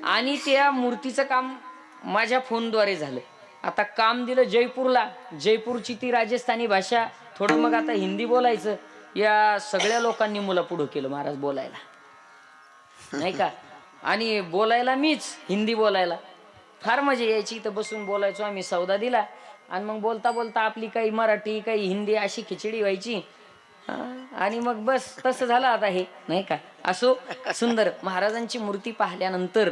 आणि त्या मूर्तीचं काम माझ्या फोनद्वारे झालं. आता काम दिलं जयपूरला, जयपूरची ती राजस्थानी भाषा, थोडं मग आता हिंदी बोलायचं. या सगळ्या लोकांनी मला पुढं केलं महाराज बोलायला, नाही का? आणि बोलायला मीच हिंदी बोलायला फार मजा यायची. इथं बसून बोलायचो आम्ही, सौदा दिला आणि मग बोलता बोलता आपली काही मराठी काही हिंदी अशी खिचडी व्हायची. आणि मग बस तसं झालं आता हे, नाही का? असो, सुंदर महाराजांची मूर्ती पाहिल्यानंतर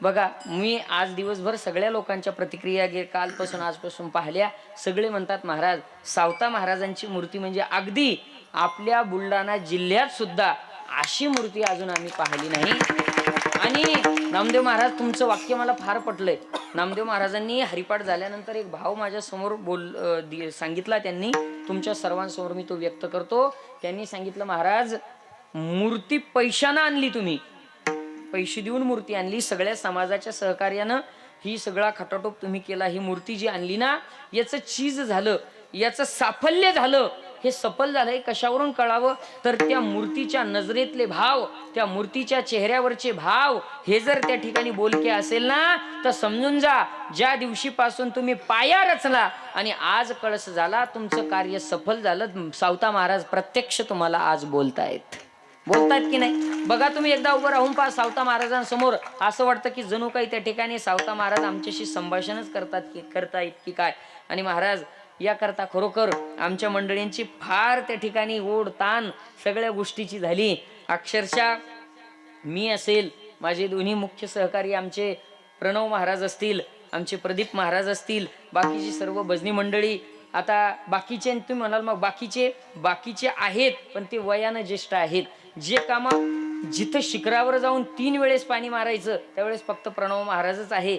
बघा, मी आज दिवसभर सगळ्या लोकांच्या प्रतिक्रिया कालपासून आजपासून पाहिल्या. सगळे म्हणतात महाराज सावता महाराजांची मूर्ती म्हणजे अगदी आपल्या बुलढाणा जिल्ह्यात सुद्धा अशी मूर्ती अजून आम्ही पाहिली नाही. आणि नामदेव महाराज तुमचं वाक्य मला फार पटलंय. नामदेव महाराजांनी हरिपाठ झाल्यानंतर एक भाव माझ्या समोर सांगितला. त्यांनी तुमच्या सर्वांसमोर मी तो व्यक्त करतो. त्यांनी सांगितलं, महाराज मूर्ती पैशानं आणली, तुम्ही पैसे देऊन मूर्ती आणली, सगळ्या समाजाच्या सहकार्यानं ही सगळा खटाटोप तुम्ही केला. ही मूर्ती जी आणली ना, याचं चीज झालं, याचं साफल्य झालं हे सफल झालंय कशावरून कळावं तर त्या मूर्तीच्या नजरेतले भाव, त्या मूर्तीच्या चेहऱ्यावरचे भाव हे जर त्या ठिकाणी बोलके असेल ना तर समजून जा ज्या दिवशीपासून तुम्ही पाया रचला आणि आज कळस झाला तुमचं कार्य सफल झालं. सावता महाराज प्रत्यक्ष तुम्हाला आज बोलतायत की नाही. बघा तुम्ही एकदा उभं राहून पहा सावता महाराजांसमोर, असं वाटतं की जणू काही त्या ठिकाणी सावता महाराज आमच्याशी संभाषणच करतायत की काय. आणि महाराज याकरता खरोखर आमच्या मंडळींची फार त्या ठिकाणी ओढ ताण सगळ्या गोष्टीची झाली. अक्षरशः मी असेल, माझे दोन्ही मुख्य सहकारी आमचे प्रणव महाराज असतील, आमचे प्रदीप महाराज असतील, बाकीची सर्व भजनी मंडळी, आता बाकीचे तुम्ही म्हणाल मग बाकीचे आहेत पण ते वयानं ज्येष्ठ आहेत. जे काम जिथं शिखरावर जाऊन 3 वेळेस पाणी मारायचं त्यावेळेस फक्त प्रणव महाराजच आहे.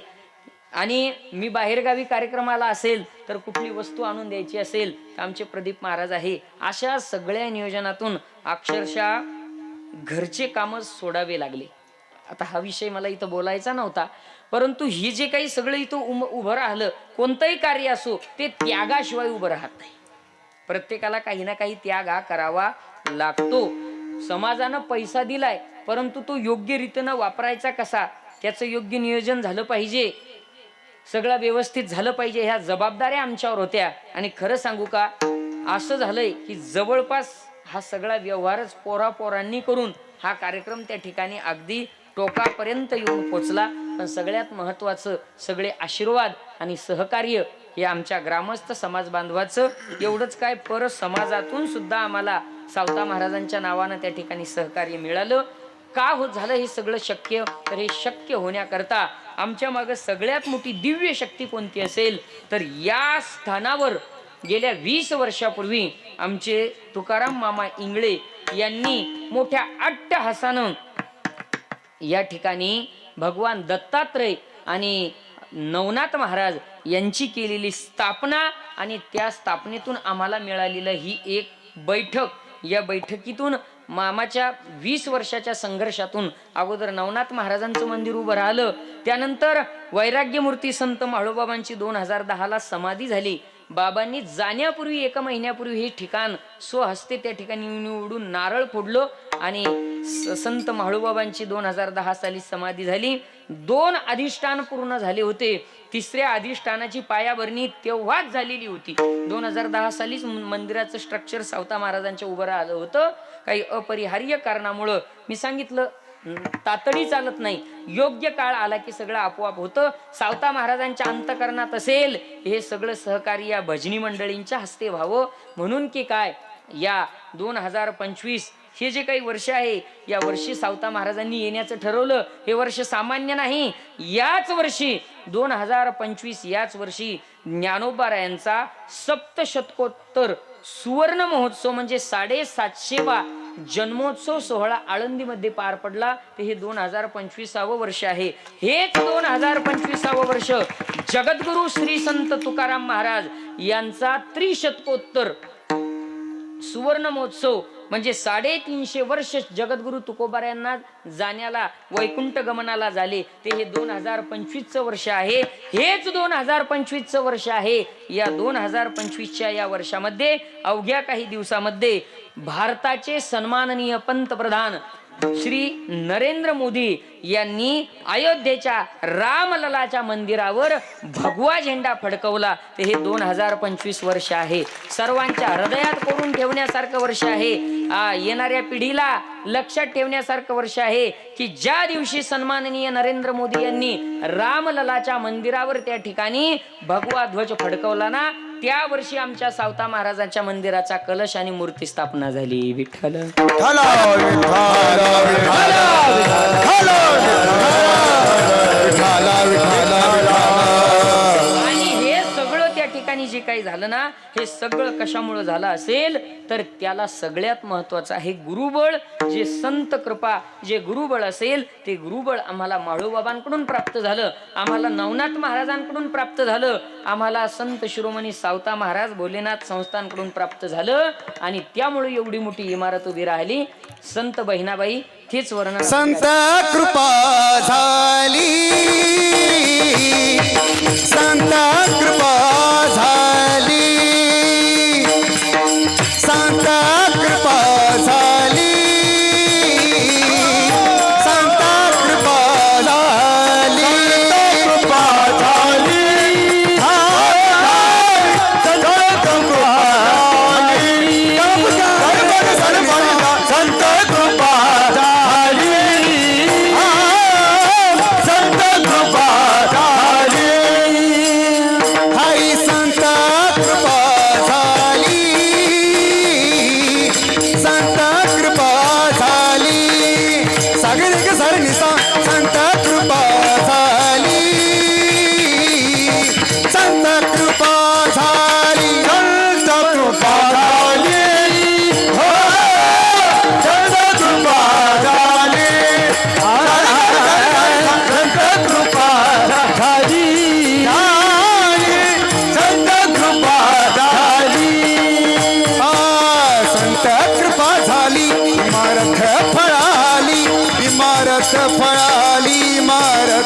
आणि मी बाहेरगावी कार्यक्रमाला असेल तर कुठली वस्तू आणून द्यायची असेल तर आमचे प्रदीप महाराज आहे. अशा सगळ्या नियोजनातून अक्षरशः घरचे कामच सोडावे लागले. आता हा विषय मला इथं बोलायचा नव्हता, परंतु ही जे काही सगळं इथं उभं राहिलं, कोणतंही कार्य असो ते त्यागाशिवाय उभं राहत नाही. प्रत्येकाला काही ना काही त्याग हा करावा लागतो. समाजानं पैसा दिलाय परंतु तो योग्य रीतीनं वापरायचा कसा, त्याचं योग्य नियोजन झालं पाहिजे, सगळं व्यवस्थित झालं पाहिजे, ह्या जबाबदाऱ्या आमच्यावर होत्या. आणि खरं सांगू का, असं झालंय की जवळपास हा सगळा व्यवहारच पोरांनी करून हा कार्यक्रम त्या ठिकाणी अगदी टोकापर्यंत येऊन पोचला. पण सगळ्यात महत्वाचं सगळे आशीर्वाद आणि सहकार्य हे आमच्या ग्रामस्थ समाज बांधवाचं, एवढंच काय पर समाजातून सुद्धा आम्हाला सावता महाराजांच्या नावानं त्या ठिकाणी सहकार्य मिळालं. का होत झालं हे सगळं शक्य, तर हे शक्य होण्याकरता आमच्या मागे सगळ्यात मोठी दिव्य शक्ती कोणती असेल तर या स्थानावर गेल्या 20 वर्षापूर्वी आमचे तुकाराम मामा इंगळे यांनी मोठ्या अट्टहासानं या ठिकाणी भगवान दत्तात्रय आणि नवनाथ महाराज यांची केलेली स्थापना आणि त्या स्थापनेतून आम्हाला मिळालेलं ही एक बैठक. या बैठकीतून मामाच्या 20 वर्षाच्या संघर्षातून अगोदर नवनाथ महाराजांचं मंदिर उभं राहिलं, त्यानंतर वैराग्यमूर्ती संत म्हाळोबाबांची 2010ला समाधी झाली. बाबांनी जाण्यापूर्वी 1 महिन्यापूर्वी हे ठिकाण स्वहस्ते त्या ठिकाणी निवडून नारळ फोडलं आणि संत म्हाळोबाबांची 2010 साली समाधी झाली. 2 अधिष्ठान पूर्ण झाले होते. 3ऱ्या अधिष्ठानाची पायाभरणी तेव्हाच झालेली होती. 2010 सालीच मंदिराचं स्ट्रक्चर सावता महाराजांच्या उभं राहिलं होतं. काही अपरिहार्य कारणामुळं मी सांगितलं तातडी चालत नाही, योग्य काळ आला की सगळं आपोआप होतं. सावता महाराजांच्या अंतकरणात असेल हे सगळं सहकार्य या भजनी मंडळींच्या हस्ते व्हावं म्हणून की काय या 2025 हे जे काही वर्ष आहे या वर्षी सावता महाराजांनी येण्याचं ठरवलं. हे वर्ष सामान्य नाही. याच वर्षी 2025 याच वर्षी ज्ञानोबारायांचा सप्तशतकोत्तर सुवर्ण महोत्सव म्हणजे 750वा जन्मोत्सव सोहळा आळंदीमध्ये पार पडला. ते हे 2025वे वर्ष आहे. हेच 2025वे वर्ष जगद्गुरु श्री संत तुकाराम महाराज यांचा त्रिशतकोत्तर सुवर्ण महोत्सव म्हणजे 350 वर्ष जगद्गुरु तुकोबारायांना जाण्याला वैकुंठ गमनाला झाले. ते हे 2025चं वर्ष आहे. हेच 2025चं वर्ष आहे. या 2025च्या या वर्षामध्ये अवघ्या काही दिवसामध्ये भारताचे सन्माननीय पंतप्रधान श्री नरेंद्र मोदी यांनी अयोध्येच्या रामललाच्या मंदिरावर भगवा झेंडा फडकवला. ते हे 2025 वर्ष आहे. सर्वांच्या हृदयात कोरून ठेवण्यासारखं वर्ष आहे. येणाऱ्या पिढीला लक्षात ठेवण्यासारखं वर्ष आहे की ज्या दिवशी सन्माननीय नरेंद्र मोदी यांनी रामललाच्या मंदिरावर त्या ठिकाणी भगवा ध्वज फडकवला ना, त्या वर्षी आमच्या सावता महाराजांच्या मंदिराचा कलश आणि मूर्ती स्थापना झाली. विठ्ठल आणि हे सगळं त्या ठिकाणी जे काही झालं ना, हे सगळं कशामुळे झालं असेल तर त्याला सगळ्यात महत्वाचं आहे गुरुबळ. जे संत कृपा, जे गुरुबळ असेल ते गुरुबळ आम्हाला म्हाळोबाबांकडून प्राप्त झालं, आम्हाला नवनाथ महाराजांकडून प्राप्त झालं, आम्हाला संत शिरोमणी सावता महाराज भोलेनाथ संस्थांकडून प्राप्त झालं. आणि त्यामुळे एवढी मोठी इमारत उभी राहिली. संत बहिणाबाई तेच वर्णन. संत कृपा झाली, संत कृपा झाली,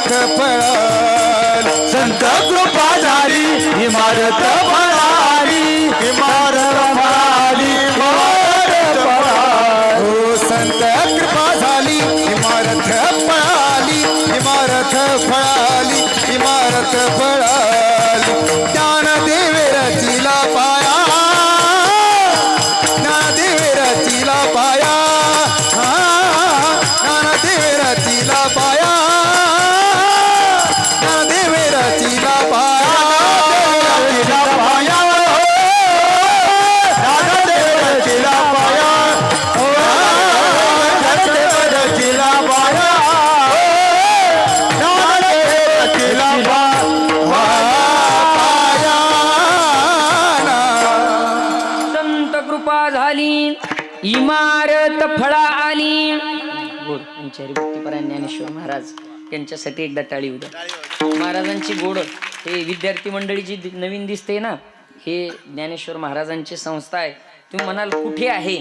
इमारत पळाली संत कृपा झाली इमारत पळाली इमारत पळाली इमारत पळाली हो संत कृपा झाली इमारत पळाली इमारत पळाली इमारत पळाली ज्ञानदेव रचिला पाया ज्ञानदेव रचिला पाया ज्ञानदेव रचिला पाया ज्ञानदेव रचिला पाया रचिला पाया ज्ञानदेव रचिला पाया ज्ञानदेव रचिला पाया ज्ञानदेव रचिला पाया संत कृपा झाली इमारत फळा आली. गोड यांच्या हरिभक्तीपरायण ज्ञानेश्वर महाराज यांच्यासाठी एकदा टाळी उद्या. महाराजांची गोड हे विद्यार्थी मंडळी जी नवीन दिसते ना, हे ज्ञानेश्वर महाराजांची संस्था आहे. तुम्ही म्हणाल कुठे आहे,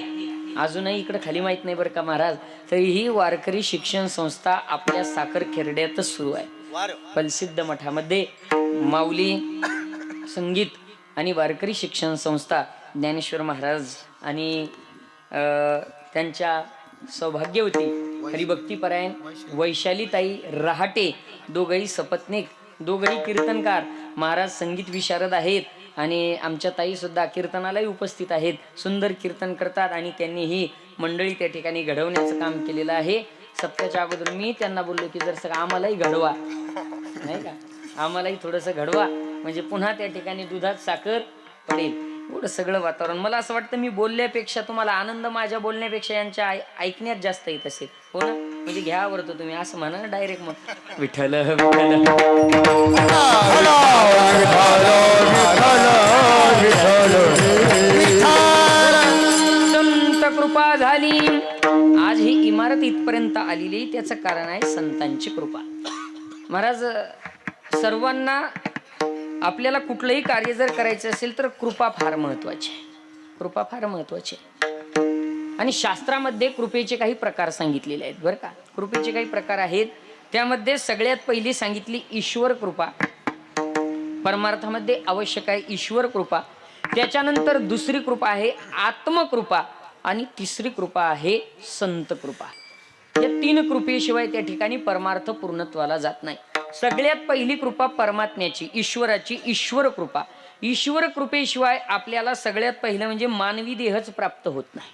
अजूनही इकडे खाली माहित नाही बरं का महाराज. तरीही वारकरी शिक्षण संस्था आपल्या साखर खेरड्यातच सुरू आहे. प्रसिद्ध मठामध्ये माऊली संगीत आणि वारकरी शिक्षण संस्था ज्ञानेश्वर महाराज आणि त्यांच्या सौभाग्यवती हरिभक्तीपरायण वैशालीताई रहाटे, दोघंही सपत्नीक, दोघंही कीर्तनकार, महाराज संगीत विशारद आहेत आणि आमच्या ताई सुद्धा कीर्तनालाही उपस्थित आहेत. सुंदर कीर्तन करतात आणि त्यांनी ही मंडळी त्या ठिकाणी घडवण्याचं काम केलेलं आहे. सप्त्याच्या अगोदर मी त्यांना बोललो की जर सगळं आम्हालाही घडवा, नाही का, आम्हालाही थोडंसं घडवा म्हणजे पुन्हा त्या ठिकाणी दुधात साखर पडेल. एवढं सगळं वातावरण मला असं वाटतं मी बोलल्यापेक्षा तुम्हाला आनंद माझ्या बोलण्यापेक्षा यांच्या ऐकण्यात जास्त येत असेल, हो ना. म्हणजे घ्या आवडतो तुम्ही असं म्हणा ना डायरेक्ट, मग विठ्ठल विठ्ठल संत कृपा झाली. आज ही इमारत इथपर्यंत आलेली त्याचं कारण आहे संतांची कृपा. महाराज सर्वांना आपल्याला कुठलंही कार्य जर करायचं असेल तर कृपा फार महत्वाची आहे. कृपा फार महत्वाची आहे. आणि शास्त्रामध्ये कृपेचे काही प्रकार सांगितलेले आहेत बरं का. कृपेचे काही प्रकार आहेत, त्यामध्ये सगळ्यात पहिली सांगितली ईश्वर कृपा. परमार्थामध्ये आवश्यक आहे ईश्वर कृपा. त्याच्यानंतर दुसरी कृपा आहे आत्मकृपा आणि तिसरी कृपा आहे संत कृपा. या तीन कृपेशिवाय त्या ठिकाणी परमार्थ पूर्णत्वाला जात नाही. सगळ्यात पहिली कृपा परमात्म्याची, ईश्वराची ईश्वर कृपा. ईश्वर कृपेशिवाय आपल्याला सगळ्यात पहिलं म्हणजे मानवी देहच प्राप्त होत नाही.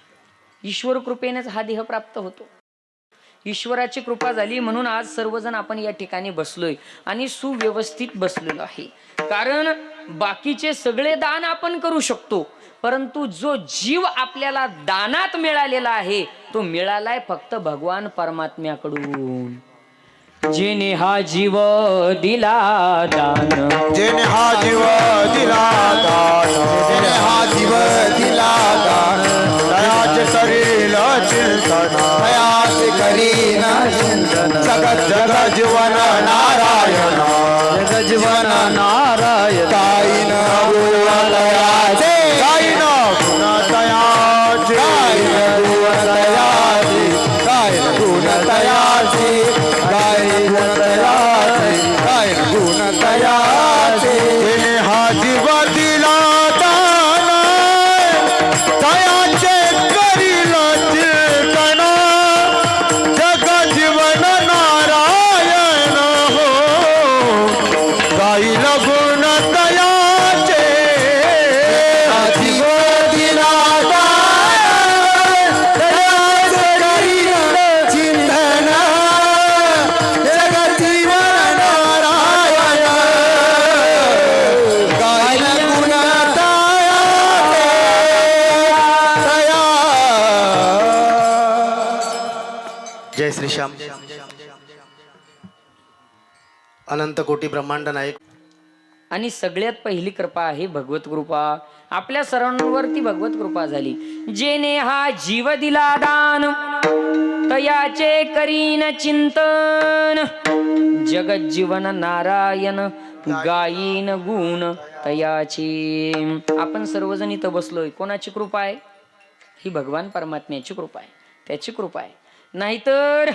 ईश्वर कृपेनेच हा देह प्राप्त होतो. ईश्वराची कृपा झाली म्हणून आज सर्वजण आपण या ठिकाणी बसलोय आणि सुव्यवस्थित बसलेलो आहे. कारण बाकीचे सगळे दान आपण करू शकतो, परंतु जो जीव आपल्याला दानात मिळालेला आहे तो मिळालाय फक्त भगवान परमात्म्याकडून. जेने हा जीव दिला दान, जेने हा जीव दिला दान, जेने हा जीव दिला दान, दयाचे करील चिंतन, दयाचे करील चिंतन, जगत जग जीवन नारायण, जग जीवन नारायण. गायन गुण दयाचे, गायन गुण दयाचे, गायन गुण दयाचे, गायन गुण दयाचे, गायन गुण दयाचे, गायन गुण दयाचे. जेने हा जीव दिला दान, दयाचे करील चिंतन, जग जीवन नारायण हो. गाईल गुण दयाचे, हा जीव दिला दान, दयाचे करील चिंतन, जग जीवन नारायण. गाईल गुण दयाचे, दया. जय श्री श्याम. अनंत कोटी ब्रह्मांड नायक. आणि सगळ्यात पहिली कृपा आहे भगवत कृपा. आपल्या सर्वांवरती भगवत कृपा झाली. जेने हा जीव दिला दान, तयाचे करीन चिंतन, जगत जीवन नारायण, गायीन गुण तयाची. आपण सर्वजण इथं बसलोय, कोणाची कृपा आहे? ही भगवान परमात्म्याची कृपा आहे, त्याची कृपा आहे. नाहीतर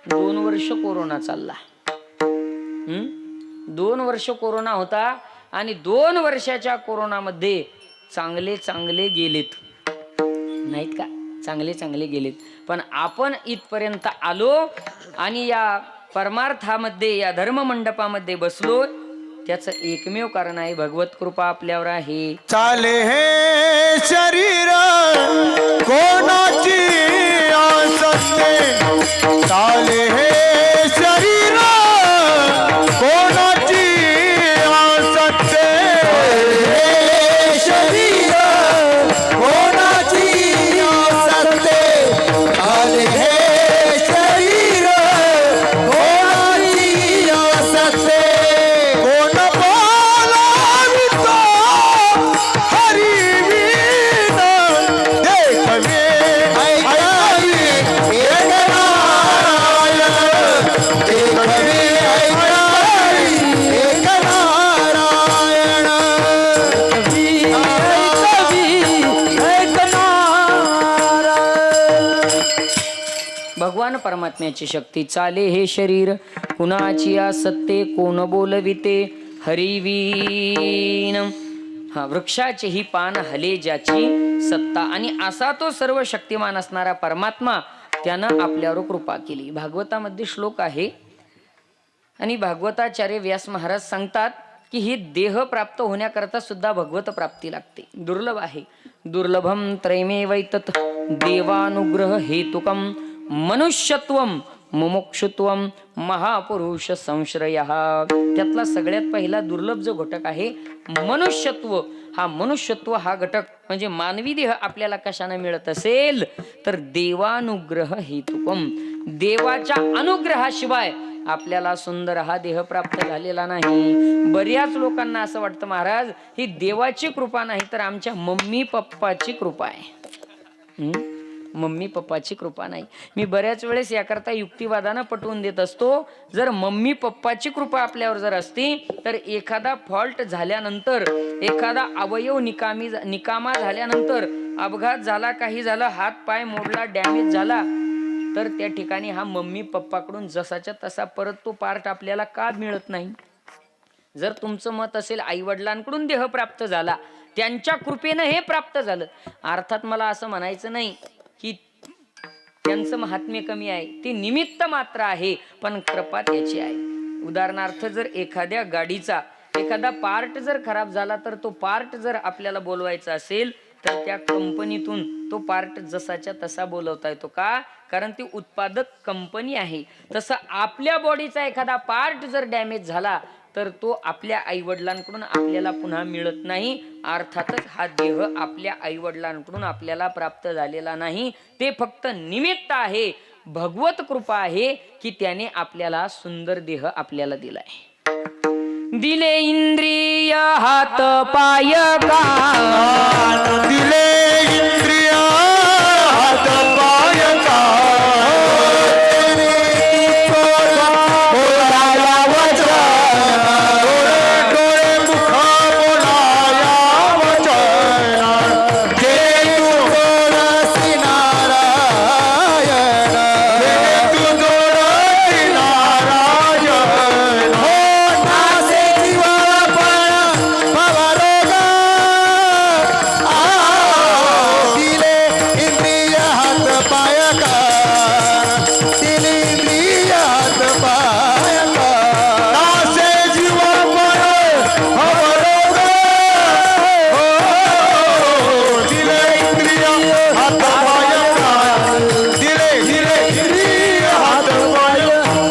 2 वर्ष कोरोना चालला, 2 वर्ष कोरोना होता आणि 2 वर्षाच्या कोरोनामध्ये चांगले चांगले गेलेत, नाहीत का? चांगले चांगले गेलेत. पण आपण इथपर्यंत आलो आणि या परमार्थामध्ये, या धर्ममंडपामध्ये बसलो, त्याचं एकमेव कारण आहे भगवत कृपा आपल्यावर आहे. चाले हे शरीर कोणाची असते, चाले हे शरीर कोणाची असते, हे शरीर कोणाची असते, चाले हे शरीर कोणाची असते. कोण बोलावितो हरिविन देखवे ऐकावी एक नारायण, देखवे ऐकावी एक नारायण, एक नारायण. भगवान परमात्म्याची शक्ती. चाले हे शरीर कुणाची असते, कोण बोलविते हरिवीन. हा, वृक्षाचे ही पान हले ज्याची सत्ता. आणि असा तो सर्व शक्तिमान असणारा परमात्मा, त्यानं आपल्यावर कृपा केली. भागवतामध्ये श्लोक आहे आणि भागवताचार्य व्यास महाराज सांगतात की ही देह प्राप्त होण्याकरता सुद्धा भगवत प्राप्ती लागते. दुर्लभ आहे. दुर्लभम त्रयमेवैतत् देवानुग्रह हेतुकम मनुष्यत्वम मुमुक्षुत्वम महापुरुष संश्रय. त्यातला सगळ्यात पहिला दुर्लभ जो घटक आहे मनुष्यत्व. हा मनुष्यत्व हा घटक म्हणजे मानवी देह आपल्याला कशाने मिळत असेल तर देवानुग्रह हेतुकम. देवाच्या अनुग्रहाशिवाय आपल्याला सुंदर हा देह प्राप्त झालेला नाही. बऱ्याच लोकांना असं वाटतं महाराज ही देवाची कृपा नाही तर आमच्या मम्मी पप्पाची कृपा आहे. मम्मी पप्पाची कृपा नाही. मी बऱ्याच वेळेस याकरता युक्तिवादानं पटवून देत असतो, जर मम्मी पप्पाची कृपा आपल्यावर जर असती तर एखादा फॉल्ट झाल्यानंतर, एखादा अवयव निकामा झाल्यानंतर, अपघात झाला, काही झालं, हात पाय मोडला, डॅमेज झाला, तर त्या ठिकाणी हा मम्मी पप्पाकडून जसाच्या तसा परत तो पार्ट आपल्याला का मिळत नाही? जर तुमचं मत असेल आई वडिलांकडून देह प्राप्त झाला, त्यांच्या कृपेनं हे प्राप्त झालं, अर्थात मला असं म्हणायचं नाही की त्यांचं महात्म्य कमी आहे, ते निमित्त मात्र आहे, पण कृपा त्याची आहे. उदाहरणार्थ जर एखाद्या गाडीचा एखादा पार्ट जर खराब झाला तर तो पार्ट जर आपल्याला बोलवायचा असेल तर त्या कंपनीतून तो पार्ट जसाच्या तसा बोलवता येतो. का? कारण ती उत्पादक कंपनी आहे. तसं आपल्या बॉडीचा एखादा पार्ट जर डॅमेज झाला तर तो आपल्या आईवडिलांकडून आपल्याला पुन्हा मिळत नाही. अर्थातच हा देह आपल्या आईवडिलांकडून आपल्याला प्राप्त झालेला नाही, ते फक्त निमित्त आहे. भगवत कृपा आहे की त्याने आपल्याला सुंदर देह आपल्याला दिलाय. दिले इंद्रिय हात पाय कान, दिले इंद्रिय हात पाय कान, बोलाया वचन, डोळे मुख बोलाया वचन, जे तू जोडसी नारायण, जे तू जोडसी नारायण. हो नासे जीवपण भवरोग, दिले इंद्रिय हात पाय कान, दिले इंद्रिय हात पाय कान, नासे जीवपण भवरोग, दिले इंद्रिय हात पाय कान, दिले इंद्रिय हात पाय कान,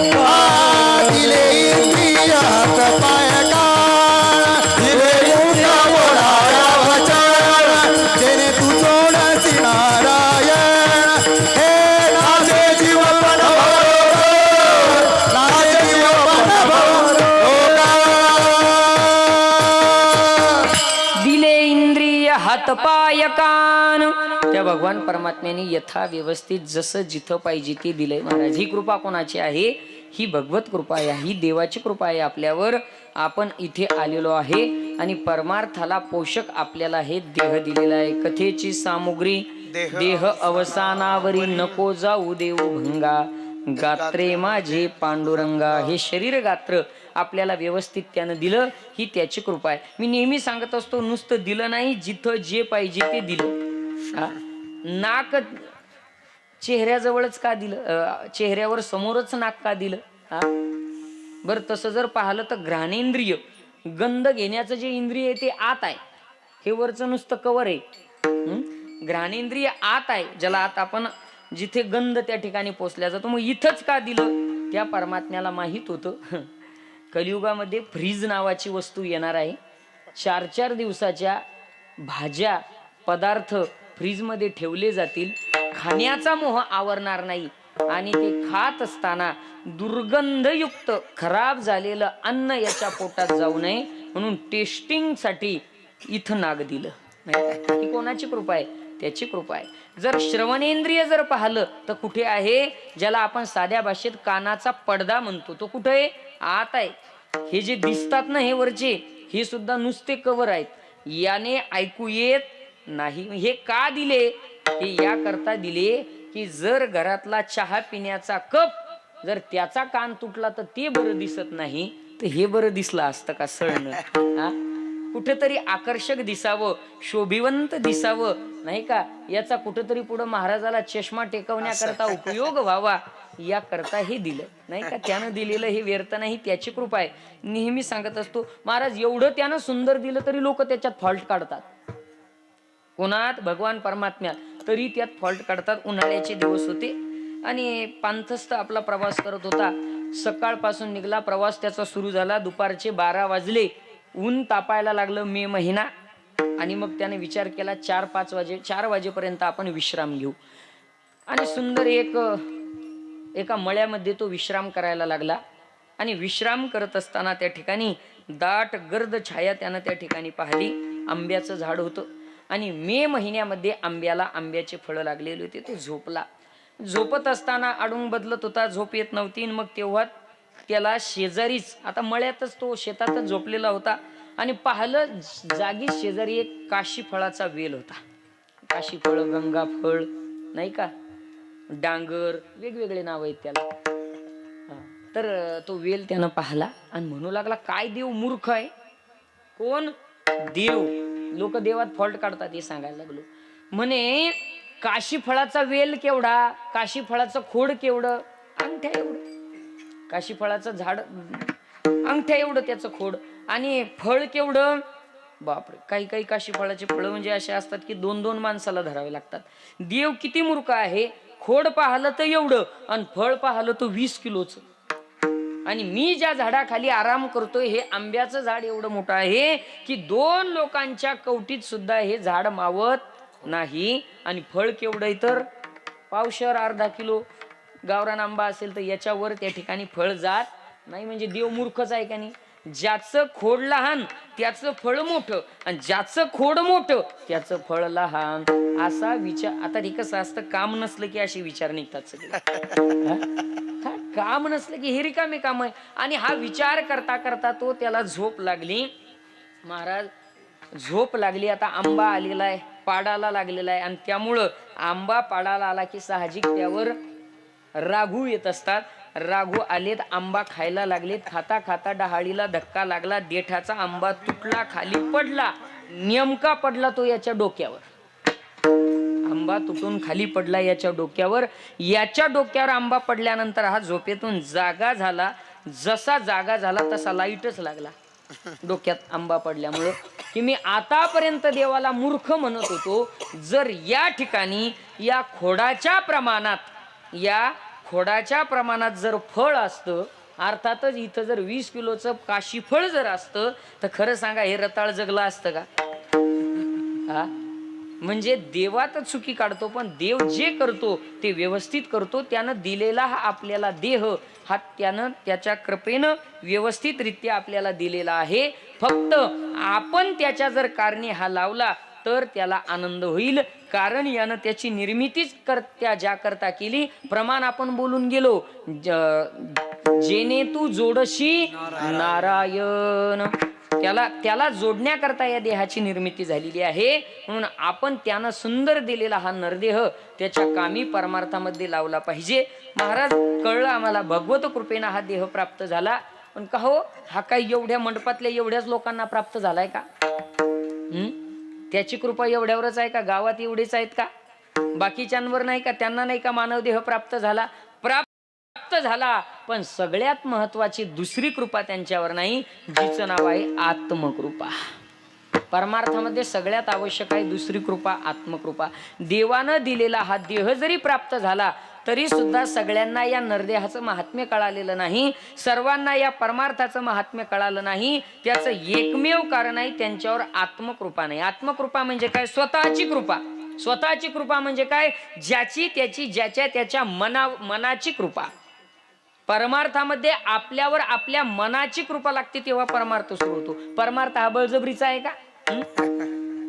दिले इंद्रिय हात पाय कान, दिले मुख बोलाया वचन, जेणे तू जोडसी नारायण. हे नाचे जीवपण भवरोग, नाचे जीवपण भवरोग. दिले इंद्रिय हात पाय कान. त्या भगवान परमात्म्याने यथा व्यवस्थित जसं जिथं पाहिजे ते दिलंय महाराज. ही कृपा कोणाची आहे? ही भगवत कृपा आहे, ही देवाची कृपा आहे आपल्यावर. आपण इथे आलेलो आहे आणि परमार्थाला पोषक आपल्याला हे देह दिलेला आहे. कथेची सामुग्री देह अवसानावरी नको जाऊ देऊ भंगा, गात्रे माझे पांडुरंगा. हे शरीर गात्र आपल्याला व्यवस्थित त्यानं दिलं, ही त्याची कृपा आहे. मी नेहमी सांगत असतो, नुसतं दिलं नाही, जिथं जे पाहिजे ते दिलं. नाक चेहऱ्याजवळच का दिलं? चेहऱ्यावर समोरच नाक का दिलं? बरं, तसं जर पाहिलं तर घ्राणेंद्रिय, गंध घेण्याचं जे इंद्रिय आहे ते आत आहे, हे वरचं नुसतं कवर आहे. घ्राणेंद्रिय आत आहे, ज्याला आत आपण जिथे गंध त्या ठिकाणी पोचल्या जातो. मग इथंच का दिलं? त्या परमात्म्याला माहित होतं कलियुगामध्ये फ्रीज नावाची वस्तू येणार आहे. 4-4 दिवसाच्या भाज्या पदार्थ फ्रीजमध्ये ठेवले जातील, खाण्याचा मोह आवरणार नाही आणि ते खात असताना दुर्गंधयुक्त खराब झालेलं अन्न याच्या पोटात जाऊ नये म्हणून टेस्टिंग साठी इथं नाक दिलं. ही कोणाची कृपा आहे? त्याची कृपा आहे. जर श्रवणेंद्रिय जर पाहिलं तर कुठे आहे? ज्याला आपण साध्या भाषेत कानाचा पडदा म्हणतो, तो कुठे आहे? आत आहे. हे जे दिसतात ना हे वरचे, हे सुद्धा नुसते कवर आहेत, याने ऐकू येत नाही. हे का दिले? हे याकरता दिले की जर घरातला चहा पिण्याचा कप जर त्याचा कान तुटला तर ते बरं दिसत नाही, तर हे बरं दिसलं असतं का सळणं? कुठेतरी आकर्षक दिसावं, शोभिवंत दिसावं, नाही का? याचा कुठेतरी पुढे महाराजाला चष्मा टेकवण्याकरता उपयोग व्हावा, याकरता हे दिलं, नाही का? त्यानं दिलेलं हे व्यर्थ नाही, त्याची कृपा आहे. नेहमी सांगत असतो, महाराज एवढं त्यानं सुंदर दिलं तरी लोक त्याच्यात फॉल्ट काढतात. कोणात? भगवान परमात्म्यात. तरी त्यात फॉल्ट काढतात. उन्हाळ्याचे दिवस होते आणि पांथस्थ आपला प्रवास करत होता. सकाळपासून निघाला, प्रवास त्याचा सुरू झाला, दुपारचे 12 वाजले, ऊन तापायला लागलं, मे महिना. आणि मग त्याने विचार केला 4 वाजेपर्यंत आपण विश्राम घेऊ. आणि सुंदर एका मळ्यामध्ये तो विश्राम करायला लागला. आणि विश्राम करत असताना त्या ठिकाणी दाट गर्द छाया त्यानं त्या ठिकाणी पाहिली. आंब्याचं झाड होतं आणि मे महिन्यामध्ये आंब्याचे फळं लागलेले होते. तो झोपला. झोपत असताना आडून बदलत होता, झोप येत नव्हती. मग तेव्हा त्याला शेजारीच, आता मळ्यातच तो शेतातच झोपलेला होता, आणि पाहिलं जागी शेजारी एक काशी फळाचा वेल होता. काशी फळ, गंगा फळ, नाही का, डांगर, वेगवेगळे नाव आहेत त्याला. तर तो वेल त्यानं पाहिला आणि म्हणू लागला, काय देव मूर्ख आहे? कोण? देव. लोक देवात फॉल्ट काढतात हे सांगायला लागलो. म्हणे काशी फळाचा वेल केवढा, काशी फळाचं खोड केवढं, अंगठ्या एवढं. काशी फळाचं झाड अंगठ्या एवढं त्याचं खोड, आणि फळ केवढं, बापरे. काही काही काशी फळाचे फळ म्हणजे असे असतात की 2-2 माणसाला धरावे लागतात. देव किती मूर्ख आहे, खोड पाहिलं तर एवढं आणि फळ पाहिलं तर 20 किलोचं. आणि मी ज्या झाडाखाली आराम करतोय हे आंब्याचं झाड एवढं मोठं आहे की 2 लोकांच्या कवटीत सुद्धा हे झाड मावत नाही. आणि फळ केवढं आहे तर पावशर, अर्धा किलो. गावरान आंबा असेल तर याच्यावर त्या ठिकाणी फळ जात नाही. म्हणजे देव मूर्खच आहे का नाही? ज्याचं खोड लहान त्याचं फळ मोठं, आणि ज्याचं खोड मोठं त्याचं फळ लहान, असा विचार. आता हे कसं असतं, काम नसलं की असे विचार निघतात सगळे. काम नसलं की हे रिकामे काम आहे. आणि हा विचार करता करता तो त्याला झोप लागली. महाराज झोप लागली, आता आंबा आलेला आहे, पाडाला लागलेला आहे, आणि त्यामुळं आंबा पाडाला आला की साहजिक त्यावर राघू येत असतात. राघू आलेत, आंबा खायला लागलेत. खाता खाता डहाळीला धक्का लागला, देठाचा आंबा तुटला, खाली पडला. नेमका पडला तो याच्या डोक्यावर. आंबा तुटून खाली पडला याच्या डोक्यावर. याच्या डोक्यावर आंबा पडल्यानंतर हा झोपेतून जागा झाला. जसा जागा झाला तसा लाईटच लागला डोक्यात आंबा पडल्यामुळं, की मी आतापर्यंत देवाला मूर्ख म्हणत होतो. जर या ठिकाणी या खोडाच्या प्रमाणात जर फळ असतं, अर्थातच इथं जर 20 किलोचं काशी फळ जर असतं, तर खरं सांगा हे रताळ जगलं असतं का? म्हणजे देवात चुकी काढतो, पण देव जे करतो ते व्यवस्थित करतो. त्यानं दिलेला हा आपल्याला देह, हा त्यानं त्याच्या कृपेनं व्यवस्थितरित्या आपल्याला दिलेला आहे. फक्त आपण त्याच्या जर कारणे हा लावला तर त्याला आनंद होईल. कारण यानं त्याची निर्मितीच ज्या करता केली. प्रमाण आपण बोलून गेलो, जेने तू जोडशी नारायण. त्याला जोडण्याकरता या देहाची निर्मिती झालेली आहे. म्हणून आपण त्यानं सुंदर दिलेला हा नरदेह त्याच्या कामी परमार्थामध्ये लावला पाहिजे. महाराज कळलं आम्हाला, भगवत कृपेनं हा देह प्राप्त झाला. पण का हो, हा काही एवढ्या मंडपातल्या एवढ्याच लोकांना प्राप्त झालाय का? त्याची कृपा एवढ्यावरच आहे का? गावात एवढेच आहेत का? बाकीच्यांवर नाही का? त्यांना नाही का मानव देह प्राप्त झाला? प्राप्त झाला, पण सगळ्यात महत्वाची दुसरी कृपा त्यांच्यावर नाही, जिचं नाव आहे आत्मकृपा. परमार्थामध्ये सगळ्यात आवश्यक आहे दुसरी कृपा, आत्मकृपा. देवानं दिलेला हा देह जरी प्राप्त झाला तरी सुद्धा सगळ्यांना या नरदेहाचं महात्म्य कळालेलं नाही, सर्वांना या परमार्थाचं महात्म्य कळालं नाही. त्याचं एकमेव कारण आहे त्यांच्यावर आत्मकृपा नाही. आत्मकृपा म्हणजे काय? स्वतःची कृपा. स्वतःची कृपा म्हणजे काय? ज्याची त्याची, ज्याच्या त्याच्या मनाची कृपा. परमार्थामध्ये आपल्यावर आपल्या मनाची कृपा लागते तेव्हा परमार्थ सुरू होतो. परमार्थ हा बळजबरीचा आहे का?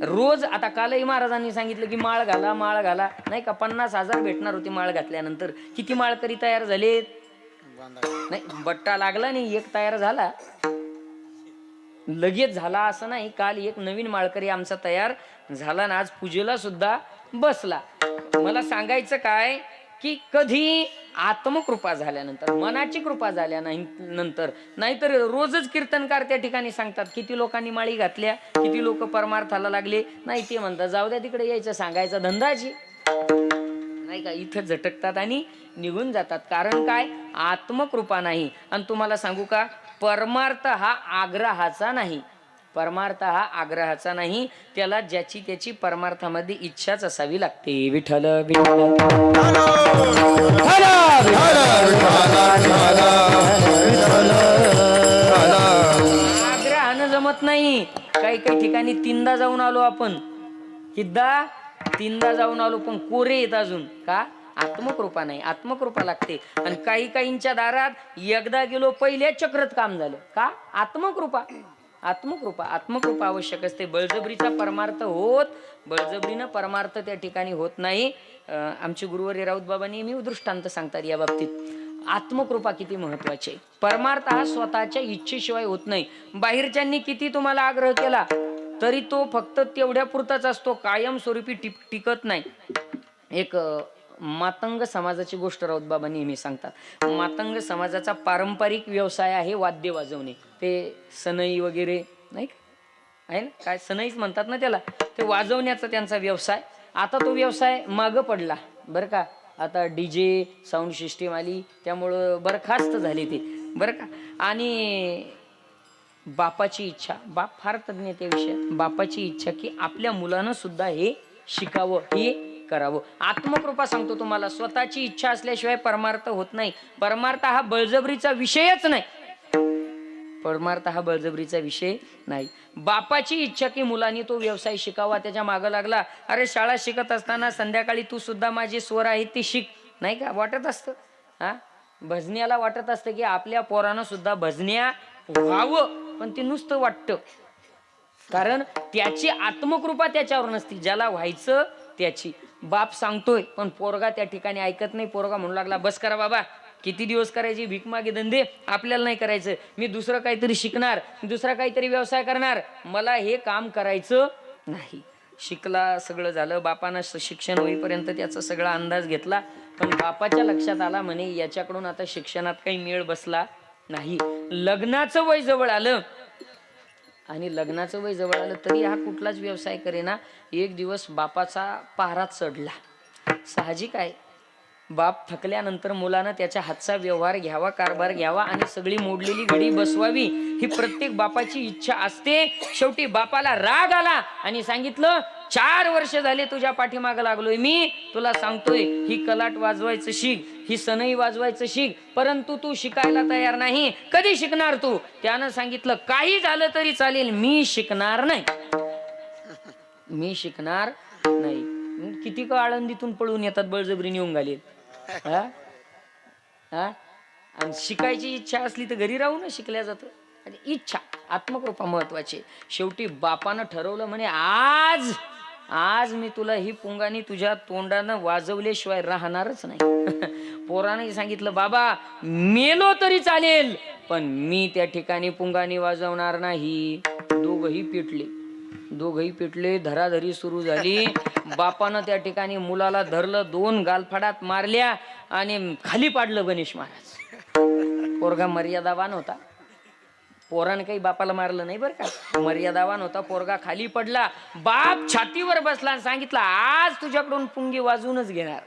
रोज आता कालही महाराजांनी सांगितलं की माळ घाला, माळ घाला, नाही का? 50,000 भेटणार होती माळ घातल्यानंतर. किती माळकरी तयार झालेत? नाही, बट्टा लागला नाही, एक तयार झाला, लगेच झाला असं नाही. काल एक नवीन माळकरी आमचा तयार झाला ना, आज पूजेला सुद्धा बसला. मला सांगायचं काय की कधी आत्मकृपा झाल्यानंतर, मनाची कृपा झाल्यानंतर, नाहीतर रोजच कीर्तनकार त्या ठिकाणी सांगतात किती लोकांनी माळी घातल्या, किती लोक परमार्थाला लागले. नाही, ते म्हणतात जाऊ द्या तिकडे, यायचं सांगायचा धंदाची, नाही का? इथं झटकतात आणि निघून जातात. कारण काय? आत्मकृपा नाही. आणि तुम्हाला सांगू का, परमार्थ हा आग्रहाचा नाही. परमार्थ हा आग्रहाचा नाही, त्याला ज्याची त्याची परमार्थामध्ये इच्छाच असावी लागते. विठ्ठल आग्रहानं जमत नाही. काही काही ठिकाणी 3दा जाऊन आलो आपण, 3दा जाऊन आलो, पण कोरे येत अजून. का? आत्मकृपा नाही. आत्मकृपा लागते. आणि काही काहींच्या दारात एकदा गेलो, पहिल्या चक्रत काम झालं. का? आत्मकृपा. आत्मकृपा. आत्मकृपा आवश्यक असते. बळजबरीचा परमार्थ बळजबरीनं परमार्थ त्या ठिकाणी होत नाही. आमचे गुरुवर्य राऊत बाबा नेहमी दृष्टांत सांगतात या बाबतीत. आत्मकृपा किती महत्वाची आहे. परमार्थ हा स्वतःच्या इच्छेशिवाय होत नाही. बाहेरच्यांनी किती तुम्हाला आग्रह केला तरी तो फक्त तेवढ्या पुरताच असतो, कायमस्वरूपी टिकत नाही. एक मातंग समाजाची गोष्ट राऊत बाबा नेहमी सांगतात. मातंग समाजाचा पारंपरिक व्यवसाय आहे वाद्य वाजवणे. ते सनई वगैरे नाही का आहे ना, काय सनईच म्हणतात ना त्याला, ते वाजवण्याचा त्यांचा व्यवसाय. आता तो व्यवसाय मागं पडला बरं का. आता डीजे साऊंड सिस्टीम आली, त्यामुळं बरखास्त झाली ते बरं का. आणि बापाची इच्छा, बाप फार तज्ञ त्या विषयात, बापाची इच्छा की आपल्या मुलानं सुद्धा हे शिकावं, हे करावं. आत्मकृपा सांगतो तुम्हाला, स्वतःची इच्छा असल्याशिवाय परमार्थ होत नाही. परमार्थ हा बळजबरीचा विषयच नाही. परमार्थ हा बळजबरीचा विषय नाही. बापाची इच्छा की मुलांनी तो व्यवसाय शिकावा, त्याच्या मागं लागला. अरे शाळा शिकत असताना संध्याकाळी तू सुद्धा माझे स्वर आहेत ते शिक, नाही का? वाटत असतं हा, भजन्याला वाटत असतं की आपल्या पोरानं सुद्धा भजन्या व्हावं, पण ते नुसतं वाटतं. कारण त्याची आत्मकृपा त्याच्यावर नसती, ज्याला व्हायचं त्याची. बाप सांगतोय पण पोरगा त्या ठिकाणी ऐकत नाही. पोरगा म्हणू लागला, बस करा बाबा, किती दिवस करायची भीक मागे धंदे, आपल्याला नाही करायचं. मी दुसरं काहीतरी शिकणार, दुसरा काहीतरी व्यवसाय करणार, मला हे काम करायचं नाही. शिकला, सगळं झालं. बापानं शिक्षण होईपर्यंत त्याचा सगळा अंदाज घेतला, पण बापाच्या लक्षात आला म्हणे याच्याकडून आता शिक्षणात काही मेळ बसला नाही. लग्नाचं वय जवळ आलं, आणि लग्नाचं वय जवळ आलं तरी हा कुठलाच व्यवसाय करेना. एक दिवस बापाचा पहारा चढला. साहजिक आहे, बाप थकल्यानंतर मुलानं त्याच्या हातचा व्यवहार घ्यावा, कारभार घ्यावा आणि सगळी मोडलेली घडी बसवावी, ही प्रत्येक बापाची इच्छा असते. शेवटी बापाला राग आला आणि सांगितलं, 4 वर्ष झाले तुझ्या पाठीमागं लागलोय मी, तुला सांगतोय ही कलाट वाजवायचं शिक, ही सनई वाजवायचं शिक, परंतु तू शिकायला तयार नाही. कधी शिकणार तू? त्यानं सांगितलं, काही झालं तरी चालेल, मी शिकणार नाही, मी शिकणार नाही. किती का आळंदीतून पळून येतात, बळजबरीने येऊन घालेल. आणि शिकायची इच्छा असली तर घरी राहून शिकल्या जातं. आणि इच्छा, आत्मकृपा महत्वाची. शेवटी बापानं ठरवलं म्हणे, आज मी तुला ही पुंगानी तुझ्या तोंडानं वाजवल्याशिवाय राहणारच नाही. पोराने सांगितलं, बाबा मेलो तरी चालेल, पण मी त्या ठिकाणी पुंगानी वाजवणार नाही. दोघही पिटले. धराधरी सुरू झाली. बापानं त्या ठिकाणी मुलाला धरलं, 2 गालफडात मारल्या आणि खाली पाडलं गणेश महाराज. पोरगा मर्यादावान होता. पोरानं काही बापाला मारलं नाही बरं का, मर्यादावान होता. पोरगा खाली पडला. बाप छातीवर बसला आणि सांगितलं, आज तुझ्याकडून पुंगी वाजवूनच घेणार.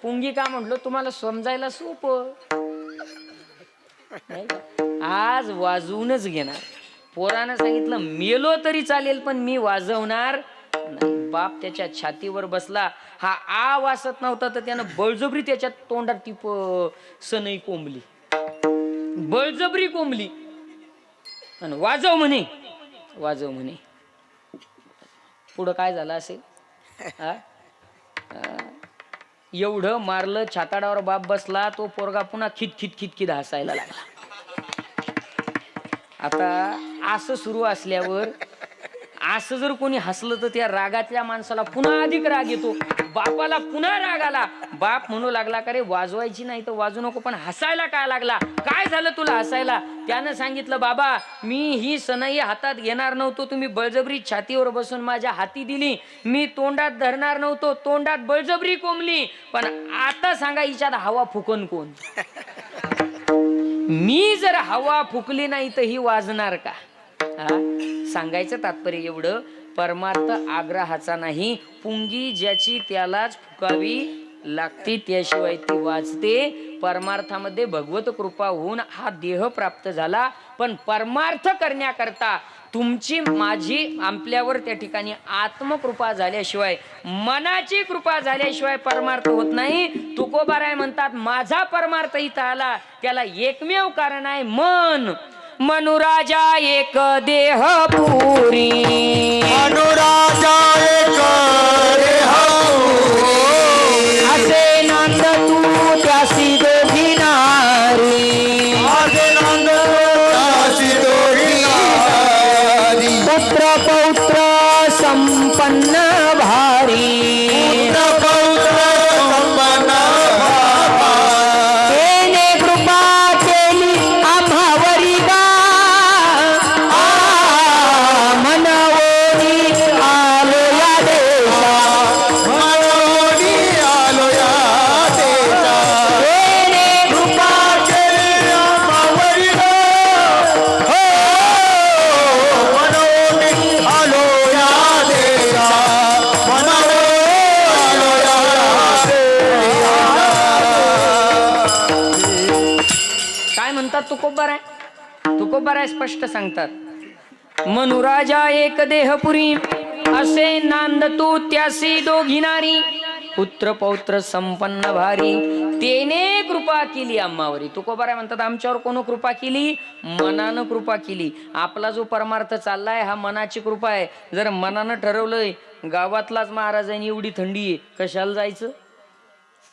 पुंगी का म्हटलं तुम्हाला समजायला सोपं नाही का? आज वाजवूनच घेणार. पोरानं सांगितलं मेलो तरी चालेल पण मी वाजवणार नाही. बाप त्याच्या छातीवर बसला. हा आ वासत नव्हता तर त्यानं बळजबरी त्याच्या तोंडात ती सनई कोंबली, बळजबरी कोंबली आणि वाजव म्हणे. पुढं काय झालं असेल? एवढं मारलं, छाताडावर बाप बसला. तो पोरगा पुन्हा खित हसायला लागला. आता असं सुरू असल्यावर असं जर कोणी हसलं तर त्या रागातल्या माणसाला पुन्हा अधिक राग येतो. बापाला पुन्हा राग आला. बाप म्हणू लागला का रे वाजवायची नाही तर वाजू नको, पण हसायला काय लागला? काय झालं तुला हसायला? त्यानं सांगितलं, बाबा मी ही सनई हातात घेणार नव्हतो, तुम्ही बळजबरी छातीवर बसून माझ्या हाती दिली. मी तोंडात धरणार नव्हतो, तोंडात बळजबरी कोंबली. पण आता सांगा हिच्यात हवा फुकन कोण? मी जर हवा फुकली नाही तर ही वाजणार का? सांगायचं तात्पर्य एवढं, परमार्थ आग्रहाचा नाही. पुंगी ज्याची त्यालाच फुकावी लागते, त्याशिवाय ती वाजते. परमार्थामध्ये भगवत कृपा होऊन हा देह प्राप्त झाला, पण परमार्थ करण्याकरता तुमची माझी आपल्यावर त्या ठिकाणी आत्मकृपा झाल्याशिवाय, मनाची कृपा झाल्याशिवाय परमार्थ होत नाही. तुकोबाराय म्हणतात, माझा परमार्थ इथं आला त्याला एकमेव कारण आहे मन. मनुराजा एक देह पुरी, अनुराजा एक देह पुरी, असे नांद तू त्यासी दोघी नारी, असे नांद त्यासी दोघी नारी, पुत्र पौत्र संपन्न भारी, पुत्र पौत्र संपन्न भारी, तेने कृपा केली आम्हावरी गा, मनवोनी आलो या देशा, मनोनी आलो या देशा, तेने कृपा केली आम्हावरी गा, हो मनोनी आलो या देशा, मनोनी आलो या देशा. काय म्हणतात तुकोबाराय स्पष्ट सांगतात, मनुराजा एक देहपुरी, असे नांद तू त्यासी दोघी नारी, पुत्र पौत्र संपन्न भारी, तेने कृपा केली आम्हावरी. तुकोबाराय म्हणतात, आमच्यावर कोण कृपा केली? मनानं कृपा केली. आपला जो परमार्थ चाललाय हा मनाची कृपा आहे. जर मनानं ठरवलंय गावातलाच महाराजांनी एवढी थंडी आहे, कशाला जायचं?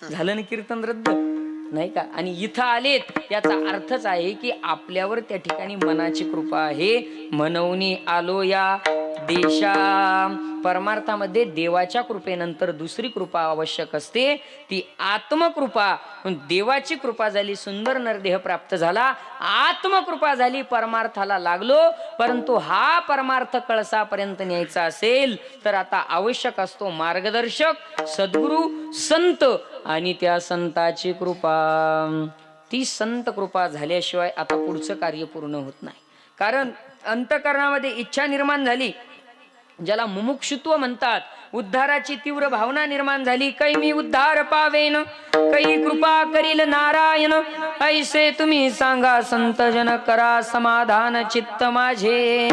झालं ना कीर्तन रद्द नाही का? आणि इथं आलेत याचा अर्थच आहे की आपल्यावर त्या ठिकाणी मनाची कृपा आहे. मनवनी आलो या देशा. परमार्थामध्ये देवाच्या कृपेनंतर दुसरी कृपा आवश्यक असते, ती आत्मकृपा. देवाची कृपा झाली, सुंदर नरदेह प्राप्त झाला, आत्मकृपा झाली, परमार्थाला लागलो. परंतु हा परमार्थ कळसापर्यंत न्यायचा असेल तर आता आवश्यक असतो मार्गदर्शक, सद्गुरु, संत, आणि त्या संताची कृपा. ती संत कृपा झाल्याशिवाय आता पुढचं कार्य पूर्ण होत नाही. कारण अंतःकरणामध्ये इच्छा निर्माण झाली, ज्याला मुमुक्षुत्व म्हणतात, उद्धाराची तीव्र भावना निर्माण झाली. कै मी उद्धार पावेन, कै कृपा करील नारायण, ऐसे तुम्ही सांगा संत जन, करा समाधान चित्त माझे.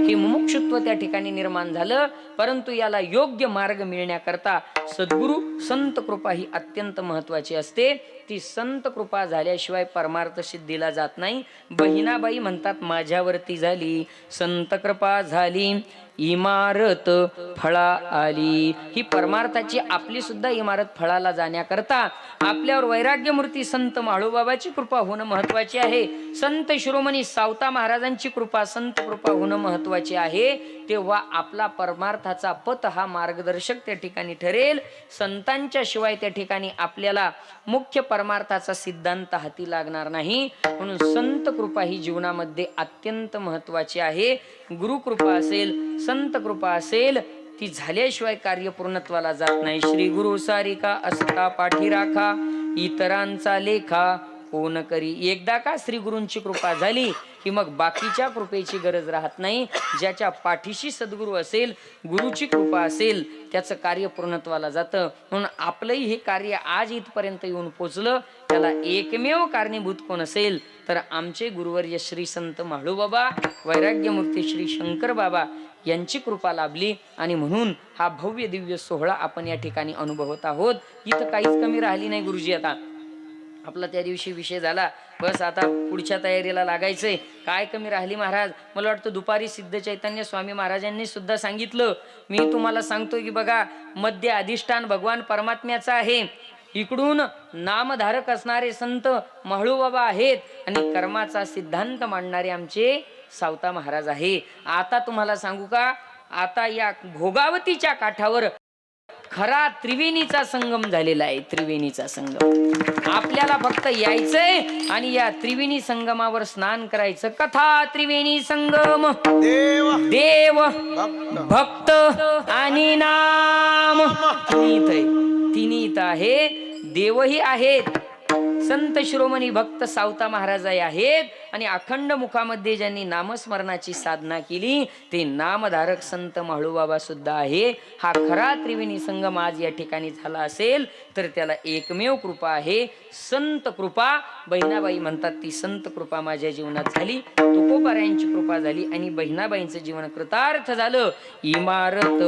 हे मुमुक्षुत्व त्या ठिकाणी निर्माण झालं. परंतु याला योग्य मार्ग मिळण्याकरता सद्गुरु संत कृपा ही अत्यंत महत्वाची असते. ती संत कृपा झाल्याशिवाय परमार्थ सिद्धीला जात नाही. बहिणाबाई म्हणतात, माझ्यावरती झाली संत कृपा झाली, इमारत फळा आली. ही परमार्थाची आपली सुद्धा इमारत फळाला जाण्याकरता आपल्यावर वैराग्यमूर्ती संत माळोबाबाची कृपा होणं महत्वाची आहे. संत शिरोमणी सावता महाराजांची कृपा, संत कृपा होणं महत्वाची आहे. तेव्हा आपला परमार्थ परमार्थाचा पथ हा मार्गदर्शक त्या ठिकाणी ठरेल. संतांच्या शिवाय त्या ठिकाणी आपल्याला मुख्य परमार्थाचा सिद्धांत हाती लागणार नाही. म्हणून संत कृपा ही जीवनामध्ये अत्यंत महत्वाची आहे. गुरुकृपा असेल, संत कृपा असेल, ती झाल्याशिवाय कार्य पूर्णत्वाला जात नाही. श्री गुरु सारिका असता पाठी राखा, इतरांचा लेखा कोण करी. एकदा का श्री गुरूंची कृपा झाली की मग बाकीच्या कृपेची गरज राहत नाही. ज्याच्या पाठीशी सद्गुरू असेल, गुरुची कृपा असेल, त्याचं कार्य पूर्णत्वाला जातं. म्हणून आपलंही हे कार्य आज इथपर्यंत येऊन पोचलं, त्याला एकमेव कारणीभूत कोण असेल तर आमचे गुरुवर्य श्री संत म्हाळूबाबा, वैराग्यमूर्ती श्री शंकर बाबा यांची कृपा लाभली. आणि म्हणून हा भव्य दिव्य सोहळा आपण या ठिकाणी अनुभवत आहोत. इथं काहीच कमी राहिली नाही गुरुजी. आता आपला त्या दिवशी विषय झाला, बस आता पुढच्या तयारीला लागायचंय. काय कमी राहिली महाराज? मला वाटतं दुपारी सिद्ध चैतन्य स्वामी महाराजांनी सुद्धा सांगितलं. मी तुम्हाला सांगतो की बघा, मध्य अधिष्ठान भगवान परमात्म्याचा आहे. इकडून नामधारक असणारे संत म्हाळूबाबा आहेत आणि कर्माचा सिद्धांत मांडणारे आमचे सावता महाराज आहे. आता तुम्हाला सांगू का, आता या भोगावतीच्या काठावर खरा त्रिवेणीचा संगम झालेला आहे. त्रिवेणीचा संगम आपल्याला फक्त यायचंय आणि या त्रिवेणी संगमावर स्नान करायचं. कथा त्रिवेणी संगम, देव भक्त आणि नाम तिन्ही इथं आहे. देवही आहेत, संत शिरोमणी भक्त सावता महाराज आहेत आणि अखंड मुखामध्ये ज्यांनी नामस्मरणाची साधना केली ते नामधारक संत म्हाळूबाबा सुद्धा आहे. हा खरा त्रिवेणी संगम आज या ठिकाणी झाला असेल तर त्याला एकमेव कृपा आहे, संत कृपा. बहिणाबाई म्हणतात ती संत कृपा माझ्या जीवनात झाली, तुकोबारायांची कृपा झाली आणि बहिणाबाईंचं जीवन कृतार्थ झालं. इमारत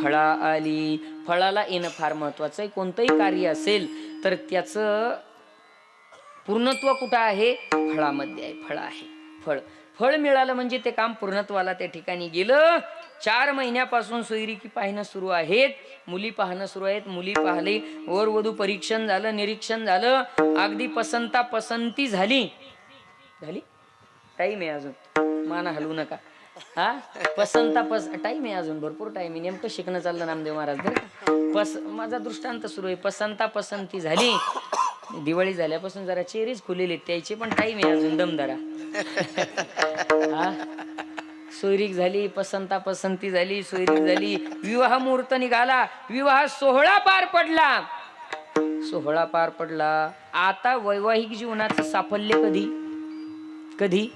फळा आली. फळाला येणं फार महत्वाचं आहे. कोणतंही कार्य असेल तर त्याचं पूर्णत्व कुठं आहे? फळामध्ये आहे. फळ आहे. फळ मिळालं म्हणजे ते काम पूर्णत्वाला त्या ठिकाणी गेलं. 4 महिन्यापासून सोयरीकी पाहणं सुरू आहेत, मुली पाहणं सुरू आहेत. मुली पाहले, वर वधू परीक्षण झालं, निरीक्षण झालं, अगदी पसंती झाली. टाईम आहे अजून, माना हलवू नका. हा टाईम आहे अजून, भरपूर टाईम आहे. नेमकं शिकणं चाललं नामदेव महाराज बरं का. माझा दृष्टांत सुरू आहे. पसंती झाली. दिवाळी झाल्यापासून जरा चेहरेच खुलेले त्याचे, पण टाईम आहे अजून, दमदारा. सोयरीक झाली, पसंती झाली, सोयरीक झाली, विवाह मुहूर्त निघाला, विवाह सोहळा पार पडला. आता वैवाहिक जीवनाचं साफल्य कधी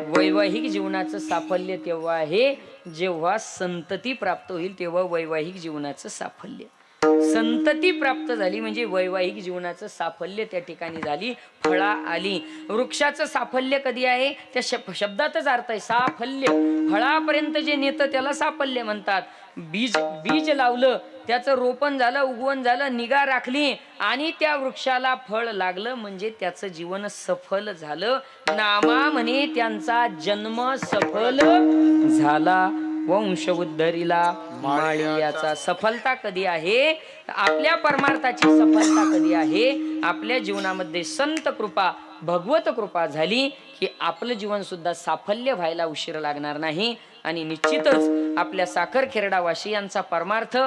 वैवाहिक जीवनाचं साफल्य तेव्हा आहे जेव्हा संतती प्राप्त होईल, तेव्हा वैवाहिक जीवनाचं साफल्य. संतती प्राप्त झाली म्हणजे वैवाहिक जीवनाचं साफल्य त्या ठिकाणी झाली. फळा आली. वृक्षाचं साफल्य कधी आहे? त्या शब्दातच अर्थ आहे साफल्य. फळापर्यंत जे नेतं त्याला साफल्य म्हणतात. बीज लावलं, त्याचं रोपण झालं, उगवण झालं, निगा राखली आणि त्या वृक्षाला फळ लागलं म्हणजे त्याचं जीवन सफल झालं. नामा म्हणे त्यांचा जन्म सफल झाला. वंश उद्धरिला माळियाचा. सफलता कधी आहे? आपल्या परमार्थाची सफलता कधी आहे? आपल्या जीवनामध्ये संत कृपा, भगवत कृपा झाली की आपलं जीवन सुद्धा साफल्य व्हायला उशीर लागणार नाही. आणि निश्चितच आपल्या साखरखेरडा वासियांचा परमार्थ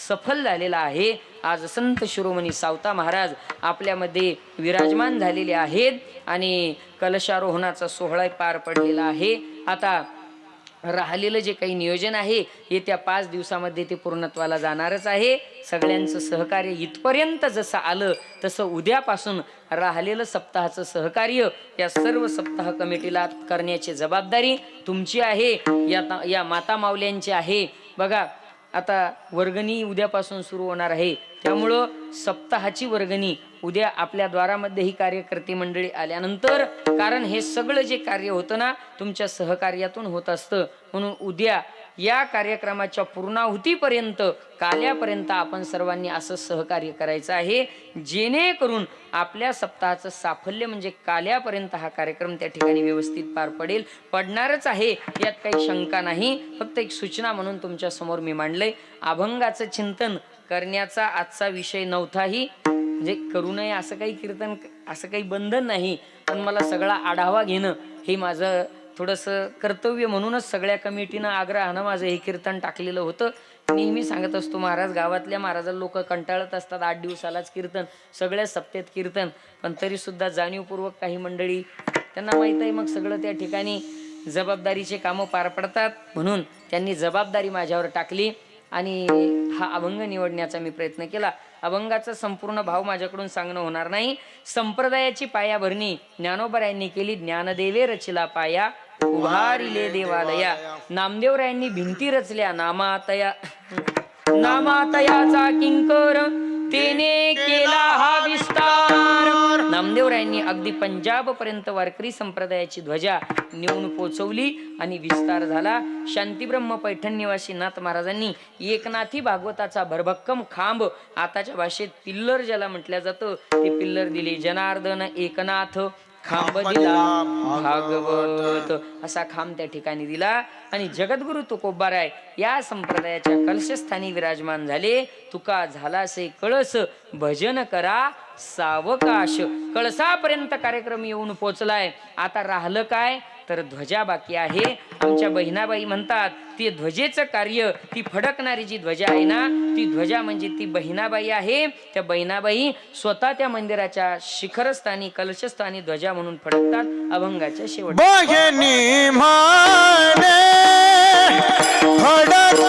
सफल झालेला आहे. आज संत शिरोमणी सावता महाराज आपल्यामध्ये विराजमान झालेले आहेत आणि कलशारोहणाचा सोहळा पार पडलेला आहे. आता राहिलेलं जे काही नियोजन आहे येत्या 5 दिवसामध्ये ते पूर्णत्वाला जाणारच आहे. सगळ्यांचं सहकार्य इथपर्यंत जसं आलं तसं उद्यापासून राहिलेलं सप्ताहाचं सहकार्य या सर्व सप्ताह कमिटीला करण्याची जबाबदारी तुमची आहे, या माता माऊल्यांची आहे. बघा आता वर्गणी उद्यापासून सुरू होणार आहे, त्यामुळं सप्ताहाची वर्गणी उद्या आपल्या द्वारामध्ये ही कार्यकर्ते मंडळी आल्यानंतर, कारण हे सगळं जे कार्य होतं ना तुमच्या सहकार्यातून होत असतं, म्हणून उद्या या कार्यक्रमाच्या पूर्णाहुतीपर्यंत काल्यापर्यंत आपण सर्वांनी असं सहकार्य करायचं आहे जेणेकरून आपल्या सप्ताहाचं साफल्य म्हणजे काल्यापर्यंत हा कार्यक्रम त्या ठिकाणी व्यवस्थित पार पडणारच आहे, यात काही शंका नाही. फक्त एक सूचना म्हणून तुमच्या समोर मी मांडलंय. अभंगाचं चिंतन करण्याचा आजचा विषय नव्हताही, म्हणजे करू नये असं काही कीर्तन असं काही बंधन नाही, पण मला सगळा आढावा घेणं हे माझं थोडंसं कर्तव्य म्हणूनच सगळ्या कमिटीनं आग्रहानं माझं हे कीर्तन टाकलेलं होतं. नेहमी सांगत असतो महाराज, गावातल्या महाराजाला लोक कंटाळत असतात 8 दिवसालाच कीर्तन, सगळ्या सप्त्यात कीर्तन, पण तरी सुद्धा जाणीवपूर्वक काही मंडळी त्यांना माहीत आहे मग सगळं त्या ठिकाणी जबाबदारीचे कामं पार पडतात, म्हणून त्यांनी जबाबदारी माझ्यावर टाकली आणि हा अभंग निवडण्याचा मी प्रयत्न केला. अभंगाचा संपूर्ण भाव माझ्याकडून सांगणं होणार नाही. संप्रदायाची पायाभरणी ज्ञानोबरायांनी केली. ज्ञानदेवे रचिला पाया, उभारिले देवालया. नामदेवरायांनी भिंती रचल्या नामातया, नामातयाचा किंकर तेने केला हा विस्तार. नामदेवरायांनी अगदी पंजाब पर्यंत वारकरी संप्रदायाची ध्वजा नेऊन पोचवली आणि विस्तार झाला. शांतीब्रह्म पैठण निवासी नाथ महाराजांनी एकनाथी भागवताचा भरभक्कम खांब, आताच्या भाषेत पिल्लर ज्याला म्हटलं जातं, ते पिल्लर दिले. जनार्दन एकनाथ खांब दिला भागवत, असा खांब त्या ठिकाणी दिला. आणि जगद्गुरु तुकोबाराय या संप्रदायाच्या कलशस्थानी विराजमान झाले. तुका झालासे कळस, भजन करा सावकाश. कळसापर्यंत कार्यक्रम येऊन पोचलाय. आता राहिलं काय तर ध्वजा बाकी आहे. आमच्या बहिणाबाई म्हणतात ती ध्वजेचं कार्य, ती फडकणारी जी ध्वजा आहे ना, ती ध्वजा म्हणजे ती बहिणाबाई आहे. त्या बहिणाबाई स्वतः त्या मंदिराच्या शिखरस्थानी कलशस्थानी ध्वजा म्हणून फडकतात. अभंगाच्या शेवट बहिणी म्हणे फडक